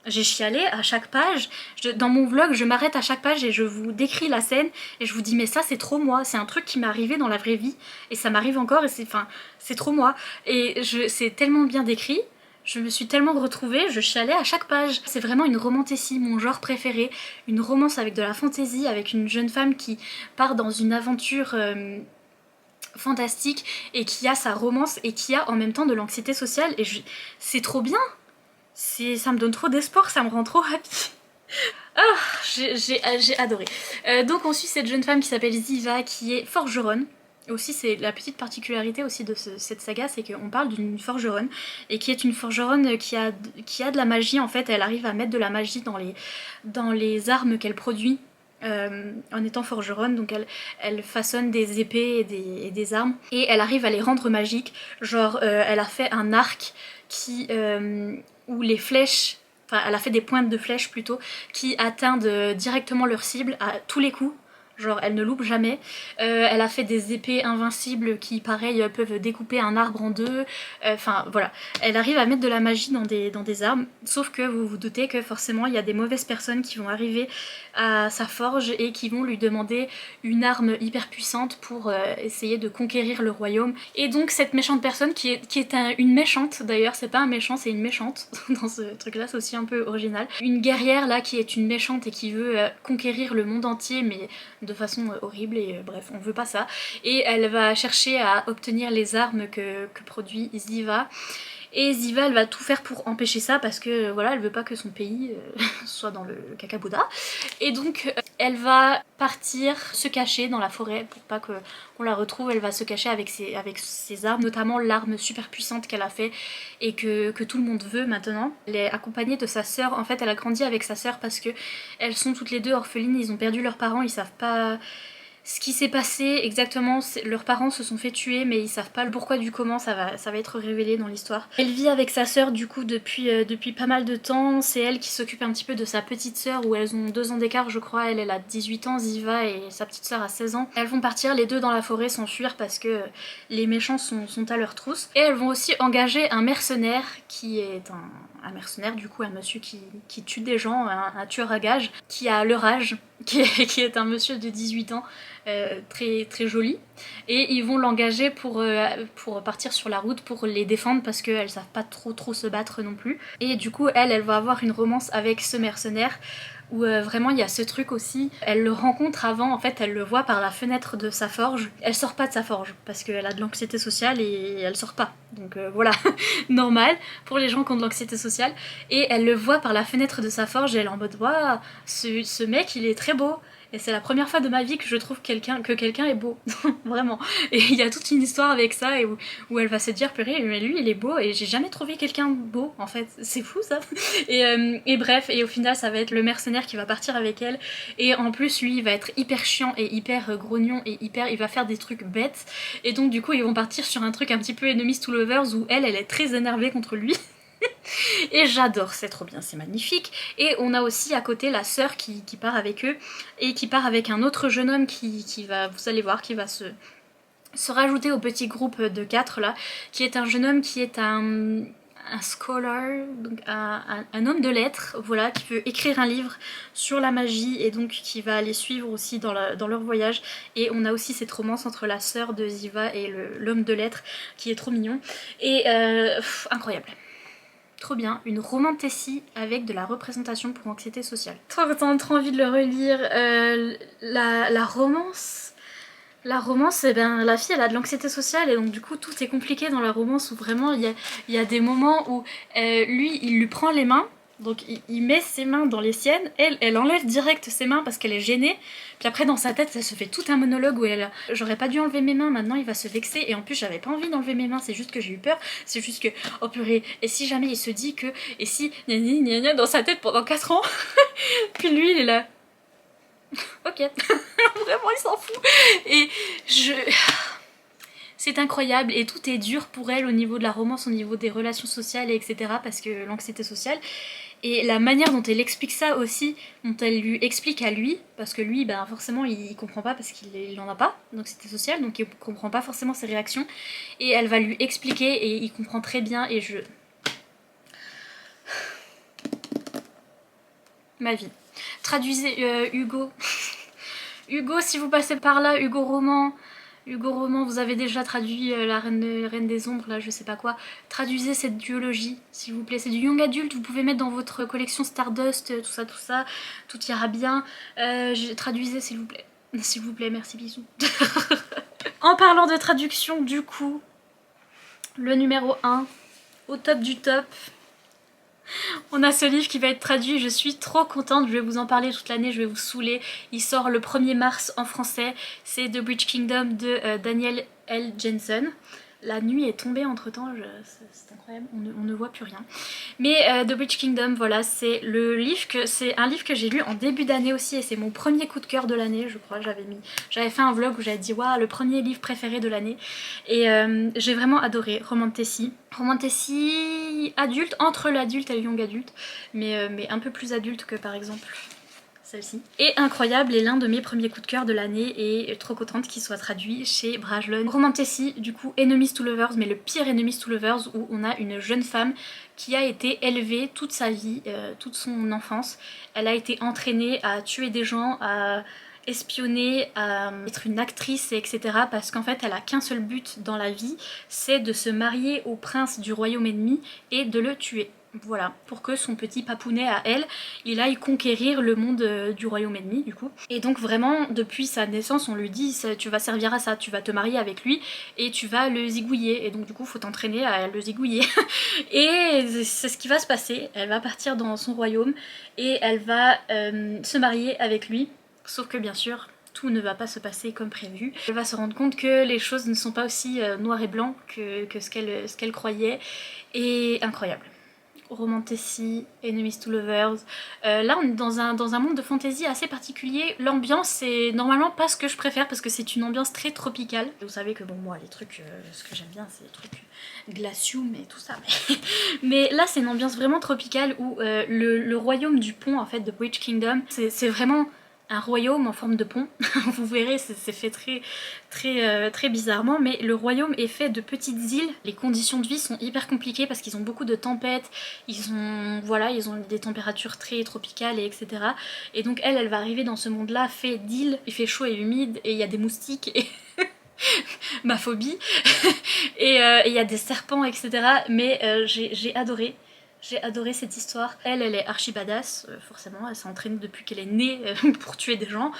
J'ai chialé à chaque page. Dans mon vlog, je m'arrête à chaque page et je vous décris la scène et je vous dis mais ça c'est trop moi, c'est un truc qui m'est arrivé dans la vraie vie et ça m'arrive encore et c'est trop moi. Et c'est tellement bien décrit. Je me suis tellement retrouvée, je chialais à chaque page. C'est vraiment une romantasy, mon genre préféré. Une romance avec de la fantaisie, avec une jeune femme qui part dans une aventure fantastique et qui a sa romance et qui a en même temps de l'anxiété sociale. Et c'est trop bien. Ça me donne trop d'espoir, ça me rend trop happy. Oh, j'ai adoré. Donc on suit cette jeune femme qui s'appelle Ziva, qui est forgeronne. Aussi, c'est la petite particularité aussi de cette saga, c'est qu'on parle d'une forgeronne, et qui est une forgeronne qui a de la magie, en fait, elle arrive à mettre de la magie dans les armes qu'elle produit en étant forgeronne, donc elle façonne des épées et des armes, et elle arrive à les rendre magiques, genre elle a fait un arc où les flèches enfin elle a fait des pointes de flèches plutôt, qui atteignent directement leur cible à tous les coups. Genre elle ne loupe jamais. Elle a fait des épées invincibles qui pareil peuvent découper un arbre en deux. Enfin voilà. Elle arrive à mettre de la magie dans des armes. Sauf que vous vous doutez que forcément il y a des mauvaises personnes qui vont arriver à sa forge et qui vont lui demander une arme hyper puissante pour essayer de conquérir le royaume. Et donc cette méchante personne qui est une méchante d'ailleurs, c'est pas un méchant, c'est une méchante dans ce truc là, c'est aussi un peu original. Une guerrière là qui est une méchante et qui veut conquérir le monde entier mais de façon horrible et bref, on veut pas ça. Et elle va chercher à obtenir les armes que produit Ziva. Et Ziva, elle va tout faire pour empêcher ça parce que voilà, elle veut pas que son pays soit dans le cacaboudin. Et donc, elle va partir se cacher dans la forêt pour pas qu'on la retrouve. Elle va se cacher avec ses armes, notamment l'arme super puissante qu'elle a fait et que tout le monde veut maintenant. Elle est accompagnée de sa sœur. En fait, elle a grandi avec sa sœur parce que elles sont toutes les deux orphelines. Ils ont perdu leurs parents, ils savent pas ce qui s'est passé exactement. Leurs parents se sont fait tuer mais ils savent pas le pourquoi du comment, ça va être révélé dans l'histoire. Elle vit avec sa sœur du coup depuis pas mal de temps. C'est elle qui s'occupe un petit peu de sa petite sœur où elles ont 2 ans d'écart je crois. Elle a 18 ans, Ziva, et sa petite sœur a 16 ans. Elles vont partir les deux dans la forêt s'enfuir parce que les méchants sont à leur trousse. Et elles vont aussi engager un mercenaire qui est un mercenaire du coup, un monsieur qui tue des gens, un tueur à gages qui a leur âge, qui est un monsieur de 18 ans. Très, très joli, et ils vont l'engager pour partir sur la route pour les défendre parce qu'elles savent pas trop se battre non plus. Et du coup elle va avoir une romance avec ce mercenaire où vraiment il y a ce truc aussi, elle le rencontre avant, en fait elle le voit par la fenêtre de sa forge. Elle sort pas de sa forge parce qu'elle a de l'anxiété sociale et elle sort pas, donc voilà, normal pour les gens qui ont de l'anxiété sociale. Et elle le voit par la fenêtre de sa forge et elle est en mode waouh, ce mec il est très beau. Et c'est la première fois de ma vie que je trouve que quelqu'un est beau, vraiment. Et il y a toute une histoire avec ça et où elle va se dire purée, mais lui il est beau et j'ai jamais trouvé quelqu'un beau en fait, c'est fou ça. Et bref, et au final ça va être le mercenaire qui va partir avec elle. Et en plus lui il va être hyper chiant et hyper grognon et il va faire des trucs bêtes. Et donc du coup ils vont partir sur un truc un petit peu enemies to lovers où elle est très énervée contre lui. Et j'adore, c'est trop bien, c'est magnifique. Et on a aussi à côté la sœur qui part avec eux et qui part avec un autre jeune homme qui va, vous allez voir, qui va se rajouter au petit groupe de 4 là, qui est un jeune homme qui est un scholar, donc un homme de lettres, voilà, qui veut écrire un livre sur la magie et donc qui va les suivre aussi dans leur voyage. Et on a aussi cette romance entre la sœur de Ziva et l'homme de lettres qui est trop mignon et incroyable. Trop bien, une romantécie avec de la représentation pour anxiété sociale. Trop envie de le relire. La romance, eh ben, la fille elle a de l'anxiété sociale et donc du coup tout est compliqué dans la romance où vraiment il y a des moments où lui il lui prend les mains. Donc il met ses mains dans les siennes, elle enlève direct ses mains parce qu'elle est gênée. Puis après dans sa tête ça se fait tout un monologue où j'aurais pas dû enlever mes mains, maintenant il va se vexer. Et en plus j'avais pas envie d'enlever mes mains, c'est juste que j'ai eu peur. C'est juste que, oh purée, et si jamais il se dit que, et si gna gna dans sa tête pendant 4 ans. Puis lui il est là, ok. Vraiment il s'en fout. Et c'est incroyable et tout est dur pour elle au niveau de la romance, au niveau des relations sociales, etc. parce que l'anxiété sociale. Et la manière dont elle explique ça aussi, dont elle lui explique à lui, parce que lui, ben forcément, il comprend pas parce qu'il en a pas d'anxiété sociale, donc il comprend pas forcément ses réactions. Et elle va lui expliquer et il comprend très bien et je... Ma vie. Traduisez Hugo. Hugo, si vous passez par là, Hugo Roman, vous avez déjà traduit la Reine des Ombres, là, je sais pas quoi. Traduisez cette duologie, s'il vous plaît. C'est du young adulte, vous pouvez mettre dans votre collection Stardust, tout ça, tout ira bien. Traduisez, s'il vous plaît. S'il vous plaît, merci, bisous. En parlant de traduction, du coup, le numéro 1, au top du top. On a ce livre qui va être traduit, je suis trop contente, je vais vous en parler toute l'année, je vais vous saouler. Il sort le 1er mars en français, c'est The Bridge Kingdom de Daniel L. Jensen. la nuit est tombée entre temps, c'est incroyable, on ne voit plus rien. Mais The Witch Kingdom, voilà, c'est un livre que j'ai lu en début d'année aussi et c'est mon premier coup de cœur de l'année, je crois. J'avais fait un vlog où j'avais dit waouh, le premier livre préféré de l'année. Et j'ai vraiment adoré Romantasy. Romantasy adulte, entre l'adulte et le young adulte, mais un peu plus adulte que par exemple celle-ci. Et incroyable, et l'un de mes premiers coups de cœur de l'année, et trop contente qu'il soit traduit chez Brajlon. Romantasy, du coup Enemies to Lovers, mais le pire Enemies to Lovers, où on a une jeune femme qui a été élevée toute sa vie, toute son enfance. Elle a été entraînée à tuer des gens, à espionner, à être une actrice, etc. parce qu'en fait elle a qu'un seul but dans la vie, c'est de se marier au prince du royaume ennemi et de le tuer. Voilà, pour que son petit papounet à elle, il aille conquérir le monde du royaume ennemi du coup. Et donc vraiment, depuis sa naissance, on lui dit tu vas servir à ça, tu vas te marier avec lui et tu vas le zigouiller. Et donc du coup, faut t'entraîner à le zigouiller. Et c'est ce qui va se passer, elle va partir dans son royaume et elle va se marier avec lui. Sauf que bien sûr, tout ne va pas se passer comme prévu. Elle va se rendre compte que les choses ne sont pas aussi noir et blanc que ce qu'elle croyait. Et incroyable. Romantasy, Enemies to Lovers. Là on est dans un monde de fantasy assez particulier. L'ambiance c'est normalement pas ce que je préfère parce que c'est une ambiance très tropicale. Vous savez que bon moi les trucs, ce que j'aime bien c'est les trucs glacium et tout ça. Mais là c'est une ambiance vraiment tropicale où le royaume du pont en fait de Witch Kingdom c'est vraiment un royaume en forme de pont. Vous verrez, c'est fait très bizarrement, mais le royaume est fait de petites îles. Les conditions de vie sont hyper compliquées parce qu'ils ont beaucoup de tempêtes, ils ont des températures très tropicales, et etc. Et donc elle va arriver dans ce monde-là fait d'îles, il fait chaud et humide, et il y a des moustiques, et ma phobie, et il y a des serpents, etc. Mais j'ai adoré. J'ai adoré cette histoire. Elle est archi badass, forcément, elle s'est entraînée depuis qu'elle est née pour tuer des gens.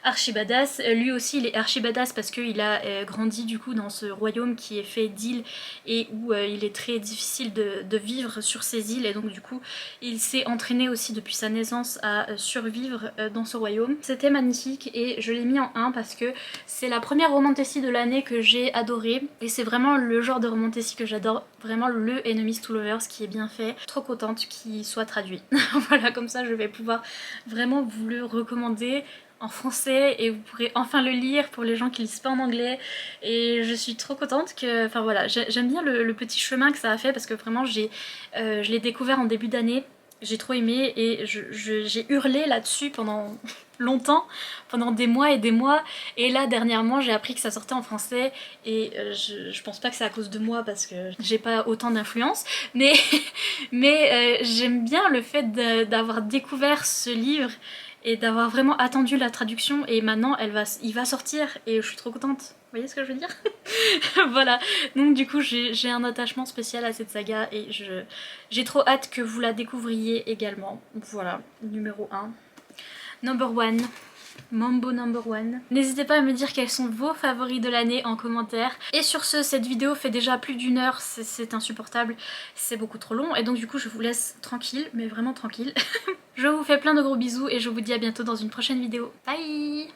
Archi badass. Lui aussi, il est archi badass parce qu'il a grandi du coup dans ce royaume qui est fait d'îles et où il est très difficile de vivre sur ces îles. Et donc du coup, il s'est entraîné aussi depuis sa naissance à survivre dans ce royaume. C'était magnifique et je l'ai mis en 1 parce que c'est la première romantasy de l'année que j'ai adorée. Et c'est vraiment le genre de romantasy que j'adore. Vraiment le Enemies to Lovers qui est bien fait. Trop contente qu'il soit traduit. Voilà, comme ça je vais pouvoir vraiment vous le recommander en français et vous pourrez enfin le lire pour les gens qui lisent pas en anglais. Et je suis trop contente que... Enfin voilà, j'aime bien le petit chemin que ça a fait parce que vraiment je l'ai découvert en début d'année. J'ai trop aimé et j'ai hurlé là-dessus pendant longtemps, pendant des mois et des mois. Et là dernièrement j'ai appris que ça sortait en français et je pense pas que c'est à cause de moi parce que j'ai pas autant d'influence, mais j'aime bien le fait d'avoir découvert ce livre et d'avoir vraiment attendu la traduction et maintenant il va sortir et je suis trop contente. Vous voyez ce que je veux dire? Voilà, donc du coup j'ai un attachement spécial à cette saga et j'ai trop hâte que vous la découvriez également. Voilà, numéro 1. Number 1. Mambo number 1. N'hésitez pas à me dire quels sont vos favoris de l'année en commentaire. Et sur ce, cette vidéo fait déjà plus d'1 heure, c'est insupportable, c'est beaucoup trop long. Et donc du coup je vous laisse tranquille, mais vraiment tranquille. Je vous fais plein de gros bisous et je vous dis à bientôt dans une prochaine vidéo. Bye!